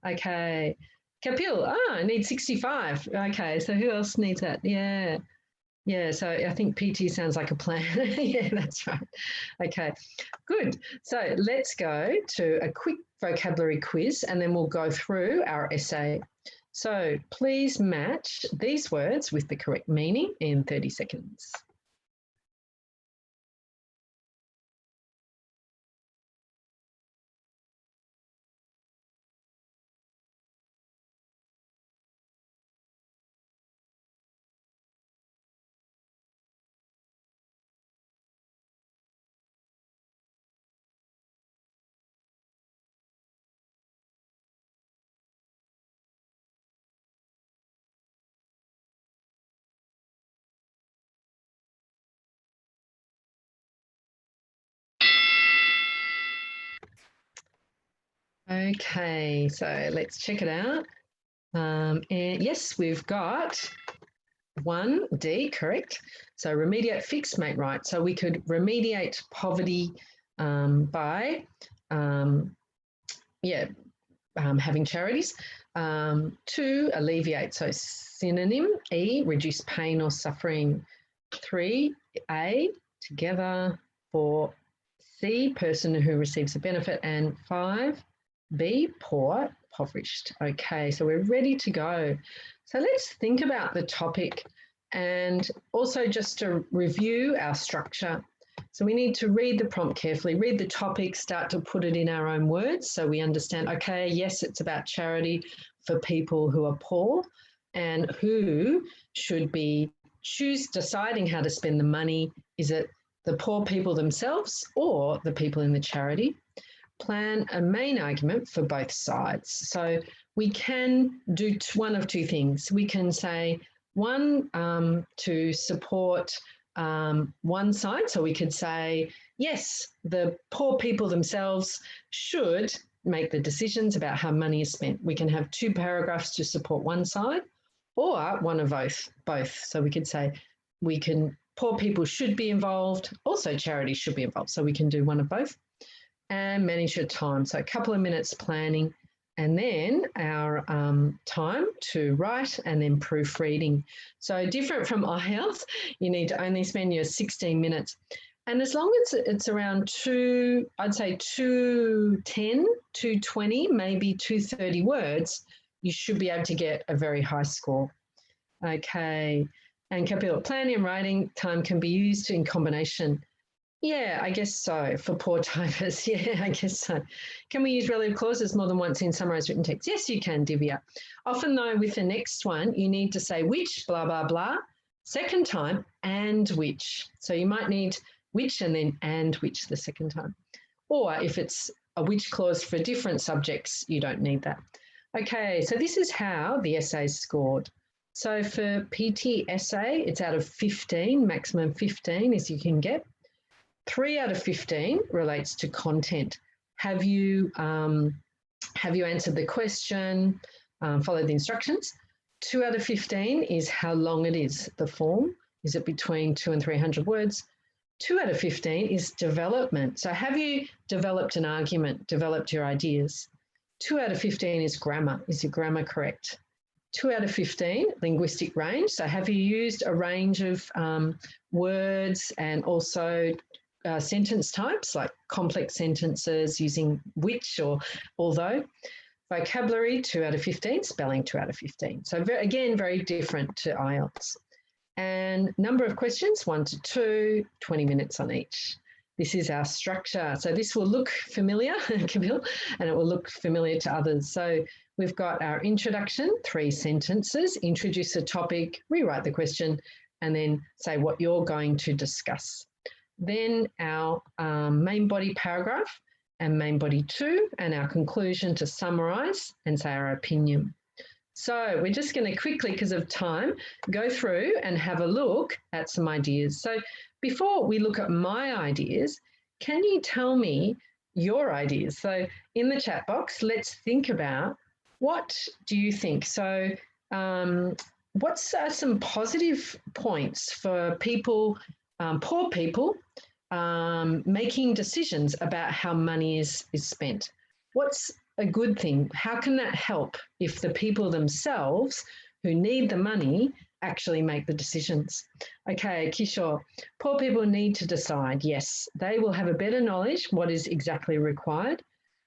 Okay. Kapil, I need 65. Okay, so who else needs that? Yeah. Yeah, so I think PT sounds like a plan. Yeah, that's right. Okay, good. So let's go to a quick vocabulary quiz and then we'll go through our essay. So please match these words with the correct meaning in 30 seconds. Okay, so let's check it out. And yes, we've got 1D, correct. So remediate, fix, make right. So we could remediate poverty by, having charities. 2, alleviate. So synonym, E, reduce pain or suffering. 3, A, together. 4, C, person who receives a benefit. And 5, B, poor, impoverished. Okay, so we're ready to go. So let's think about the topic and also just to review our structure. So we need to read the prompt carefully, read the topic, start to put it in our own words so we understand, okay, yes, it's about charity for people who are poor and who should be deciding how to spend the money. Is it the poor people themselves or the people in the charity? Plan a main argument for both sides. So we can do one of two things. We can say one to support one side. So we could say, yes, the poor people themselves should make the decisions about how money is spent. We can have two paragraphs to support one side or one of both. So we could say poor people should be involved, also charities should be involved. So we can do one of both and manage your time. So a couple of minutes planning and then our time to write and then proofreading. So different from IELTS, you need to only spend your 16 minutes. And as long as it's around I'd say 210, 220, maybe 230 words, you should be able to get a very high score. Okay. And Kapil, planning and writing time can be used in combination. Yeah, I guess so. For poor typists, yeah, I guess so. Can we use relative clauses more than once in summarised written text? Yes, you can, Divya. Often, though, with the next one, you need to say which, blah, blah, blah, second time, and which. So you might need which and then and which the second time. Or if it's a which clause for different subjects, you don't need that. Okay, so this is how the essay is scored. So for PTE essay, it's out of 15, maximum 15 as you can get. 3 out of 15 relates to content. Have you answered the question, followed the instructions? 2 out of 15 is how long it is, the form. Is it between 200 and 300 words? 2 out of 15 is development. So have you developed an argument, developed your ideas? 2 out of 15 is grammar. Is your grammar correct? 2 out of 15, linguistic range. So have you used a range of words and also sentence types like complex sentences using which or although. Vocabulary, 2 out of 15, spelling 2 out of 15. So again, very different to IELTS. And number of questions, 1 to 2, 20 minutes on each. This is our structure. So this will look familiar, Camille, and it will look familiar to others. So we've got our introduction, 3 sentences, introduce a topic, rewrite the question, and then say what you're going to discuss. Then our main body paragraph and main body 2, and our conclusion to summarise and say our opinion. So we're just going to quickly, because of time, go through and have a look at some ideas. So before we look at my ideas, can you tell me your ideas? So in the chat box, let's think about what do you think? So what's some positive points for people, poor people, making decisions about how money is spent? What's a good thing? How can that help if the people themselves who need the money actually make the decisions? Okay, Kishore, poor people need to decide. Yes, they will have a better knowledge what is exactly required.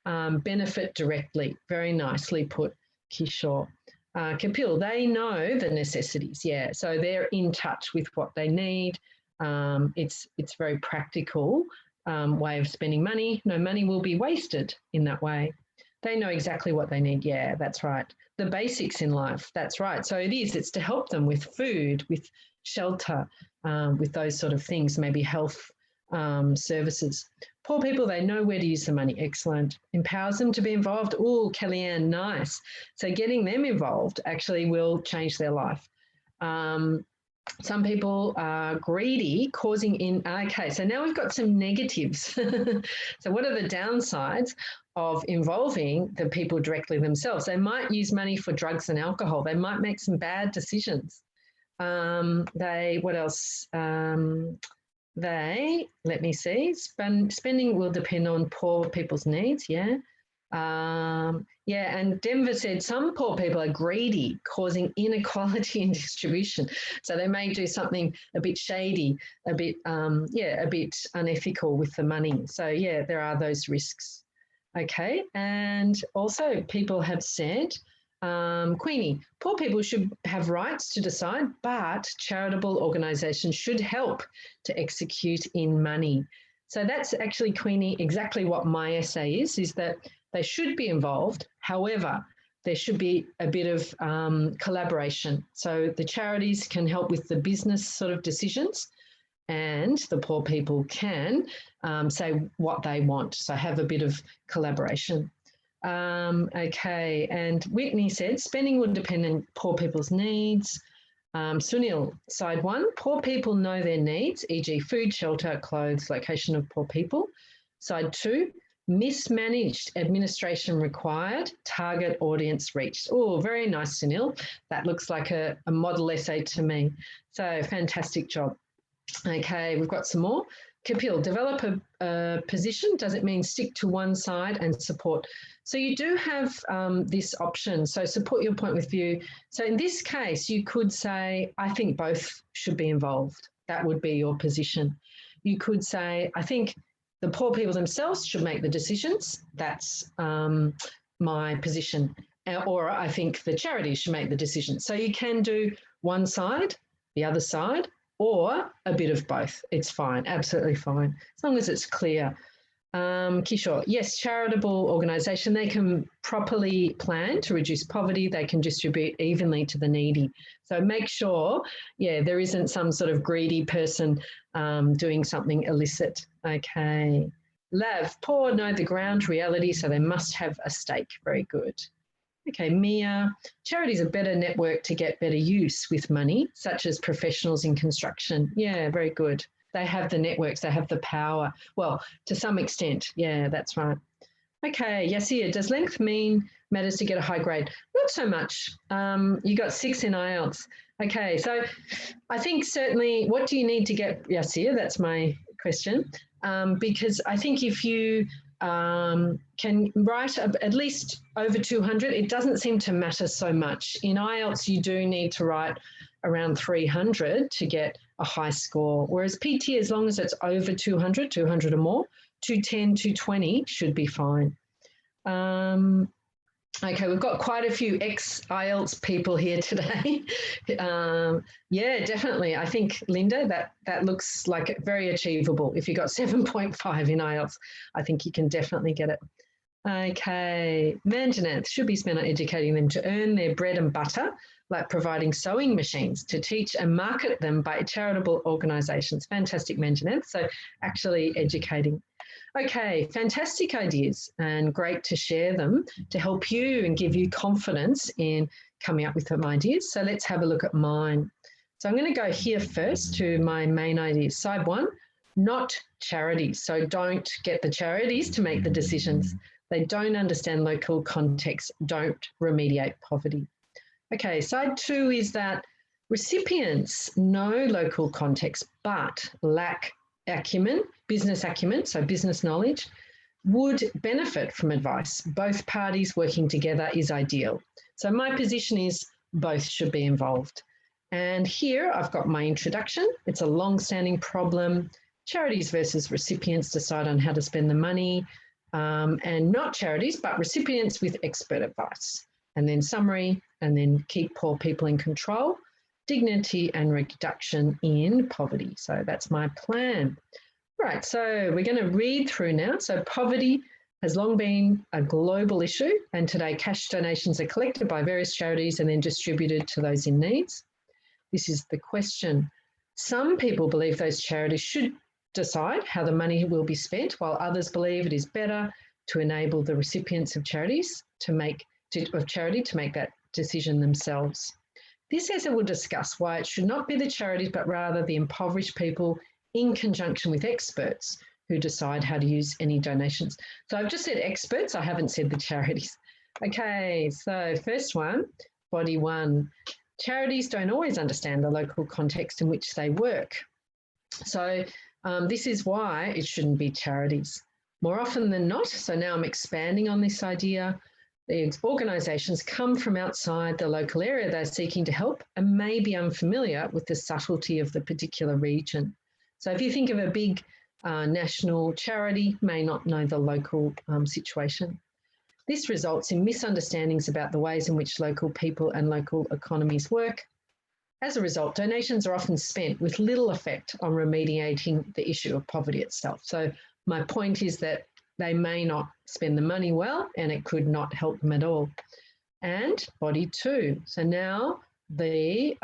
Benefit directly. Very nicely put, Kishore. Kapil, they know the necessities. Yeah, so they're in touch with what they need. It's very practical way of spending money. No money will be wasted in that way. They know exactly what they need. Yeah, that's right. The basics in life. That's right. So it's to help them with food, with shelter, with those sort of things, maybe health services. Poor people, they know where to use the money. Excellent. Empowers them to be involved. Oh, Kellyanne, nice. So getting them involved actually will change their life. Some people are greedy, causing okay, so now we've got some negatives. So what are the downsides of involving the people directly themselves? They might use money for drugs and alcohol. They might make some bad decisions. What else? Let me see, spending will depend on poor people's needs, yeah. Yeah, and Denver said some poor people are greedy, causing inequality in distribution. So they may do something a bit shady, a bit unethical with the money. So yeah, there are those risks. Okay, and also people have said Queenie, poor people should have rights to decide, but charitable organisations should help to execute in money. So that's actually, Queenie, exactly what my essay is that they should be involved. However, there should be a bit of collaboration. So the charities can help with the business sort of decisions, and the poor people can say what they want. So have a bit of collaboration. Okay, and Whitney said, spending will depend on poor people's needs. Sunil, side one, poor people know their needs, e.g. food, shelter, clothes, location of poor people. Side two, mismanaged administration required, target audience reached. Oh, very nice, Sunil. That looks like a model essay to me. So fantastic job. Okay, we've got some more. Kapil, develop a position. Does it mean stick to one side and support? So you do have this option. So support your point with view. So in this case, you could say, I think both should be involved. That would be your position. You could say, I think the poor people themselves should make the decisions. That's my position. Or I think the charities should make the decisions. So you can do one side, the other side, or a bit of both. It's fine, absolutely fine, as long as it's clear. Kishore, yes, charitable organisation, they can properly plan to reduce poverty, they can distribute evenly to the needy. So make sure, yeah, there isn't some sort of greedy person doing something illicit. Okay. Lav, poor know the ground reality, so they must have a stake. Very good. Okay, Mia, charities are better network to get better use with money, such as professionals in construction. Yeah, very good. They have the networks, they have the power. Well, to some extent, yeah, that's right. Okay, Yasir, does length mean matters to get a high grade? Not so much. You got 6 in IELTS. Okay, so I think certainly, what do you need to get, Yasir? That's my question. Because I think if you can write at least over 200, it doesn't seem to matter so much. In IELTS, you do need to write around 300 to get a high score, whereas PT, as long as it's over 200, 200 or more, 210, 220 should be fine. Okay, we've got quite a few ex-IELTS people here today. Yeah, definitely. I think, Linda, that looks like very achievable. If you got 7.5 in IELTS, I think you can definitely get it. Okay, Manjanath should be spent on educating them to earn their bread and butter, like providing sewing machines to teach and market them by charitable organisations. Fantastic, Manjanath. So actually educating. Okay, fantastic ideas and great to share them to help you and give you confidence in coming up with some ideas. So let's have a look at mine. So I'm going to go here first to my main ideas. Side one, not charities. So don't get the charities to make the decisions. They don't understand local context, don't remediate poverty. Okay, side two is that recipients know local context but lack acumen, business acumen, so business knowledge, would benefit from advice. Both parties working together is ideal. So my position is both should be involved. And here I've got my introduction. It's a long-standing problem. Charities versus recipients decide on how to spend the money, and not charities, but recipients with expert advice. And then summary, and then keep poor people in control, dignity and reduction in poverty. So that's my plan. All right, so we're going to read through now. So poverty has long been a global issue, and today cash donations are collected by various charities and then distributed to those in needs. This is the question. Some people believe those charities should decide how the money will be spent, while others believe it is better to enable the recipients of charities to make that decision themselves. This essay will discuss why it should not be the charities, but rather the impoverished people in conjunction with experts who decide how to use any donations. So I've just said experts, I haven't said the charities. Okay, so first one, body one. Charities don't always understand the local context in which they work. So this is why it shouldn't be charities. More often than not, so now I'm expanding on this idea, the organisations come from outside the local area they're seeking to help and may be unfamiliar with the subtlety of the particular region. So if you think of a big national charity, may not know the local situation. This results in misunderstandings about the ways in which local people and local economies work. As a result, donations are often spent with little effect on remediating the issue of poverty itself. So my point is that they may not spend the money well, and it could not help them at all. And body 2. So now the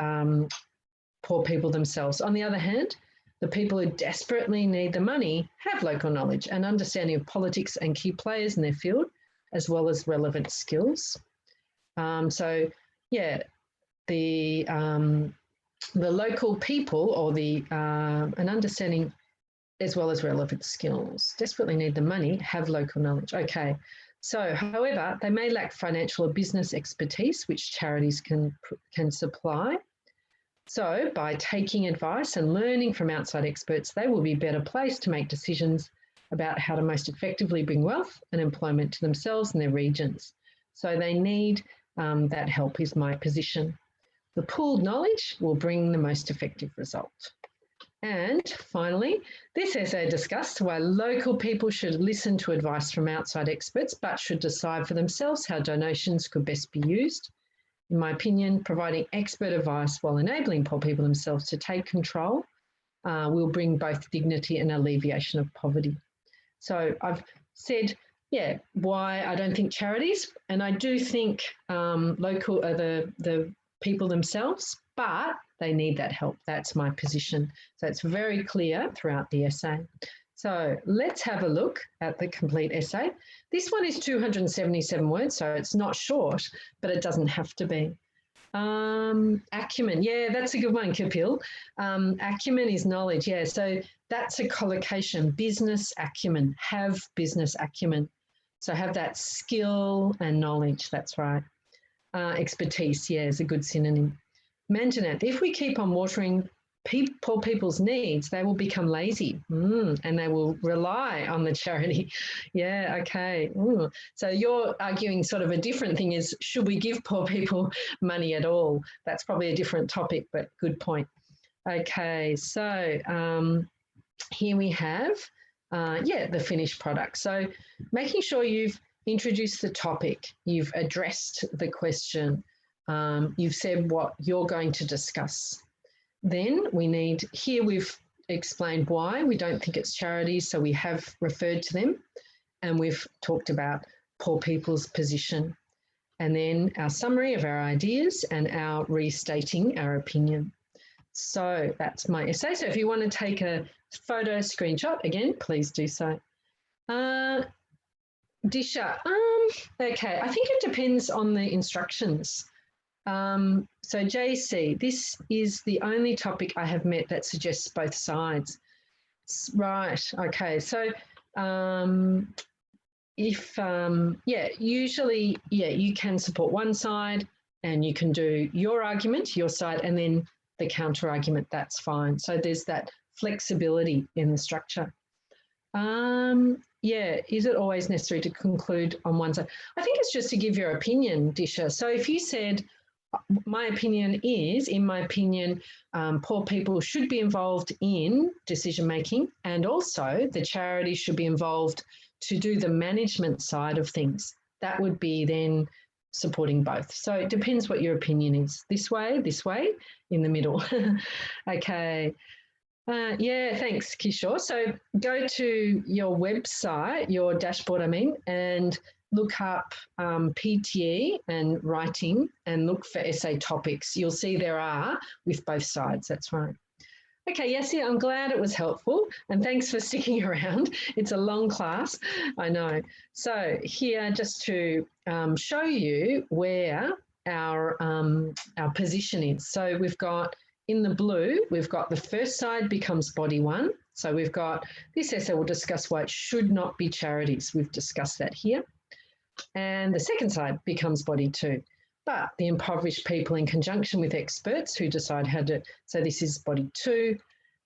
poor people themselves. On the other hand, the people who desperately need the money have local knowledge and understanding of politics and key players in their field, as well as relevant skills. So yeah, the local people, or an understanding as well as relevant skills, desperately need the money, have local knowledge. Okay, so however, they may lack financial or business expertise, which charities can supply. So by taking advice and learning from outside experts, they will be better placed to make decisions about how to most effectively bring wealth and employment to themselves and their regions. So they need that help, is my position. The pooled knowledge will bring the most effective result. And finally, this essay discussed why local people should listen to advice from outside experts, but should decide for themselves how donations could best be used. In my opinion, providing expert advice while enabling poor people themselves to take control will bring both dignity and alleviation of poverty. So I've said, yeah, why I don't think charities, and I do think local the people themselves, but they need that help. That's my position. So it's very clear throughout the essay. So let's have a look at the complete essay. This one is 277 words, so it's not short, but it doesn't have to be. Acumen, yeah, that's a good one, Kapil. Acumen is knowledge, yeah, so that's a collocation, business acumen, have business acumen. So have that skill and knowledge, that's right. Expertise, yeah, is a good synonym. Mantenath, if we keep on watering poor people's needs, they will become lazy and they will rely on the charity. Yeah, okay. Ooh. So you're arguing sort of a different thing is, should we give poor people money at all? That's probably a different topic, but good point. Okay, so here we have, the finished product. So making sure you've introduced the topic, you've addressed the question, you've said what you're going to discuss. Then we need, here we've explained why we don't think it's charities, so we have referred to them, and we've talked about poor people's position. And then our summary of our ideas and our restating our opinion. So that's my essay. So if you want to take a photo screenshot, again, please do so. Disha, okay, I think it depends on the instructions. So JC, this is the only topic I have met that suggests both sides. Right, okay, so usually, you can support one side and you can do your argument, your side, and then the counter argument, that's fine. So there's that flexibility in the structure. Is it always necessary to conclude on one side? I think it's just to give your opinion, Disha. So if you said, my opinion is, in my opinion, poor people should be involved in decision making, and also the charity should be involved to do the management side of things. That would be then supporting both. So it depends what your opinion is. This way, in the middle. Okay. Thanks, Kishore. So go to your website, your dashboard, and look up PTE and writing and look for essay topics. You'll see there are with both sides. That's right. Okay, Yassi, I'm glad it was helpful, and thanks for sticking around. It's a long class, I know. So here, just to show you where our position is. So we've got, in the blue, we've got the first side becomes body 1. So we've got, this essay will discuss why it should not be charities. We've discussed that here. And the second side becomes body 2. But the impoverished people in conjunction with experts who decide how to, so this is body 2.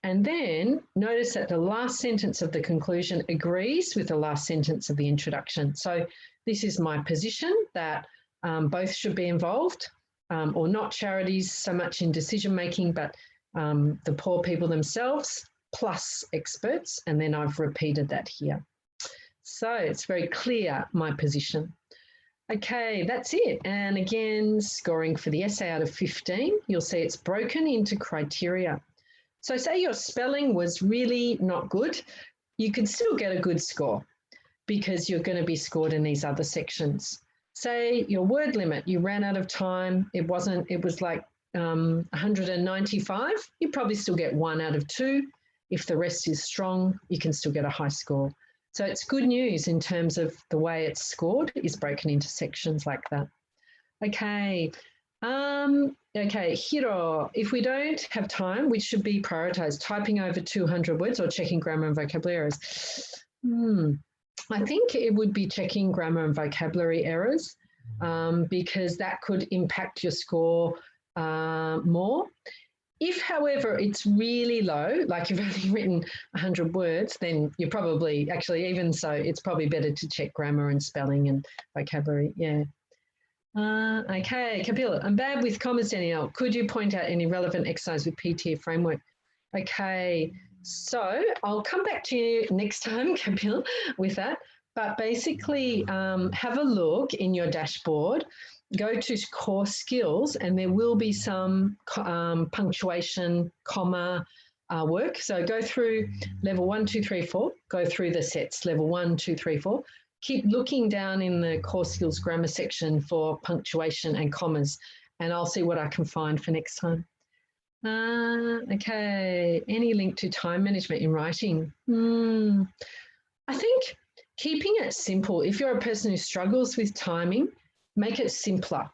And then notice that the last sentence of the conclusion agrees with the last sentence of the introduction. So this is my position, that both should be involved, or not charities so much in decision making, but the poor people themselves plus experts. And then I've repeated that here. So it's very clear, my position. Okay, that's it. And again, scoring for the essay out of 15, you'll see it's broken into criteria. So say your spelling was really not good, you could still get a good score because you're going to be scored in these other sections. Say your word limit, you ran out of time, it was like 195, you probably still get 1 out of 2. If the rest is strong, you can still get a high score. So it's good news in terms of the way it's scored is broken into sections like that. Okay. Okay, Hiro, if we don't have time, which should be prioritized, typing over 200 words or checking grammar and vocabulary errors? I think it would be checking grammar and vocabulary errors because that could impact your score more. If, however, it's really low, like you've only written 100 words, then you're probably, actually, even so, it's probably better to check grammar and spelling and vocabulary, yeah. Okay, Kapil, I'm bad with commas, Danielle. Could you point out any relevant exercise with PTE framework? Okay, so I'll come back to you next time, Kapil, with that. But basically, have a look in your dashboard, go to core skills, and there will be some punctuation, comma work. So go through level 1, 2, 3, 4, go through the sets, level 1, 2, 3, 4. Keep looking down in the core skills grammar section for punctuation and commas, and I'll see what I can find for next time. Okay, any link to time management in writing? I think keeping it simple. If you're a person who struggles with timing, make it simpler.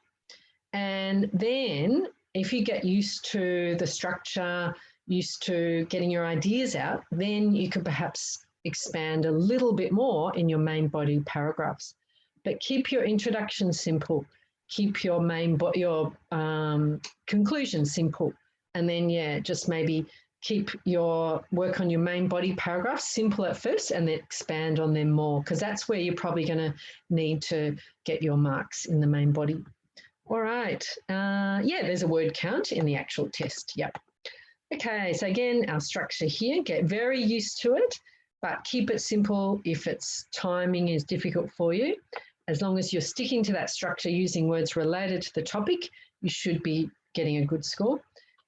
And then if you get used to the structure, used to getting your ideas out, then you could perhaps expand a little bit more in your main body paragraphs. But keep your introduction simple. Keep your conclusion simple. And then, yeah, just maybe keep your work on your main body paragraphs simple at first and then expand on them more, because that's where you're probably going to need to get your marks in the main body. All right. Yeah, there's a word count in the actual test. Yep. Okay, so again, our structure here, get very used to it, but keep it simple if its timing is difficult for you. As long as you're sticking to that structure using words related to the topic, you should be getting a good score.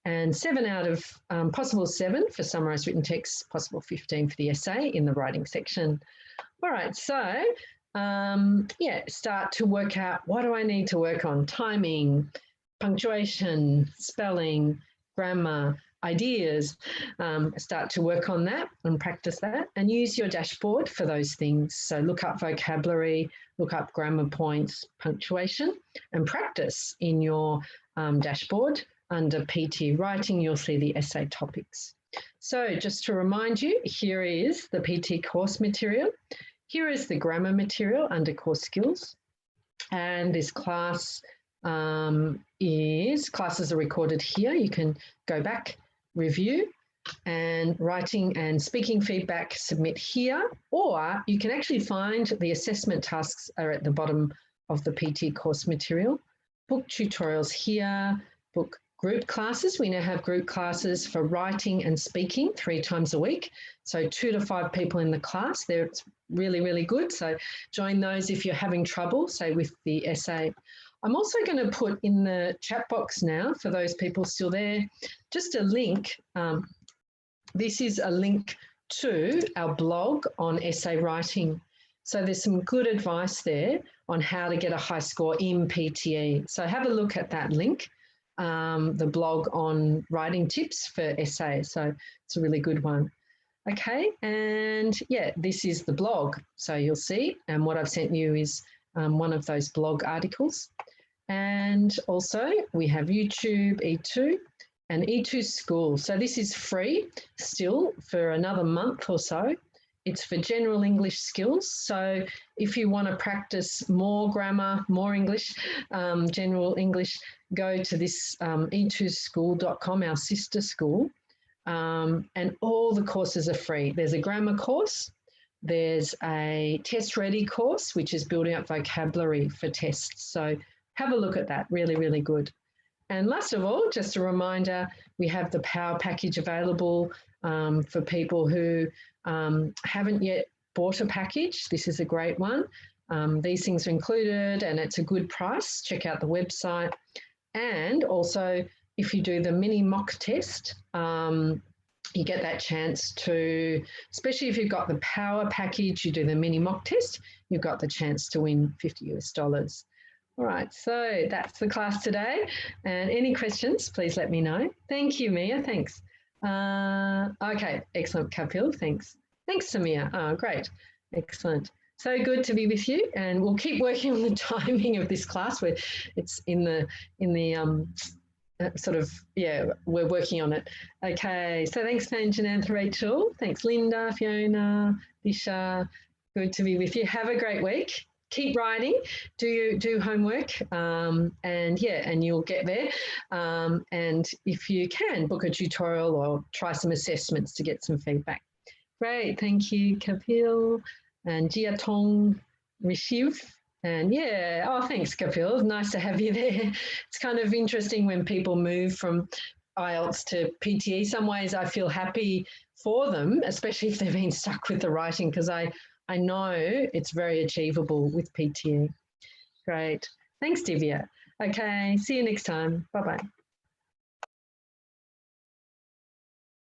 And 7 out of possible 7 for summarised written text, possible 15 for the essay in the writing section. All right, so yeah, start to work out what do I need to work on? Timing, punctuation, spelling, grammar, ideas. Start to work on that and practice that and use your dashboard for those things. So look up vocabulary, look up grammar points, punctuation, and practice in your dashboard. Under PTE writing, you'll see the essay topics. So just to remind you, here is the PTE course material. Here is the grammar material under core skills. And this classes are recorded here. You can go back, review, and writing and speaking feedback submit here, or you can actually find the assessment tasks are at the bottom of the PTE course material. Book tutorials here, book group classes. We now have group classes for writing and speaking 3 times a week. So 2 to 5 people in the class. They're really, really good. So join those if you're having trouble, say with the essay. I'm also going to put in the chat box now, for those people still there, just a link. This is a link to our blog on essay writing. So there's some good advice there on how to get a high score in PTE. So have a look at that link. The blog on writing tips for essays. So it's a really good one. Okay, and yeah, this is the blog. So you'll see, and what I've sent you is one of those blog articles. And also we have YouTube, E2, and E2 School. So this is free still for another month or so. It's for general English skills. So if you want to practice more grammar, more English, general English, go to this e2school.com, our sister school, and all the courses are free. There's a grammar course. There's a test ready course, which is building up vocabulary for tests. So have a look at that. Really, really good. And last of all, just a reminder, we have the Power Package available for people who haven't yet bought a package. This is a great one. These things are included and it's a good price. Check out the website. And also, if you do the mini mock test, you get that chance to, especially if you've got the power package, you do the mini mock test, you've got the chance to win $50. All right, so that's the class today. And any questions, please let me know. Thank you, Mia. Thanks. Okay, excellent, Kapil. Thanks. Thanks, Samia. Oh, great. Excellent. So good to be with you, and we'll keep working on the timing of this class where it's in the sort of, yeah, we're working on it. Okay, so thanks, Panjanantha, Rachel. Thanks, Linda, Fiona, Disha. Good to be with you. Have a great week. Keep writing, do homework, and yeah, and you'll get there. And if you can, book a tutorial or try some assessments to get some feedback. Great, thank you, Kapil and Jiatong, Rishiv. And yeah, oh, thanks, Kapil. Nice to have you there. It's kind of interesting when people move from IELTS to PTE. Some ways I feel happy for them, especially if they've been stuck with the writing, because I know it's very achievable with PTE. Great. Thanks, Divya. Okay, see you next time. Bye-bye.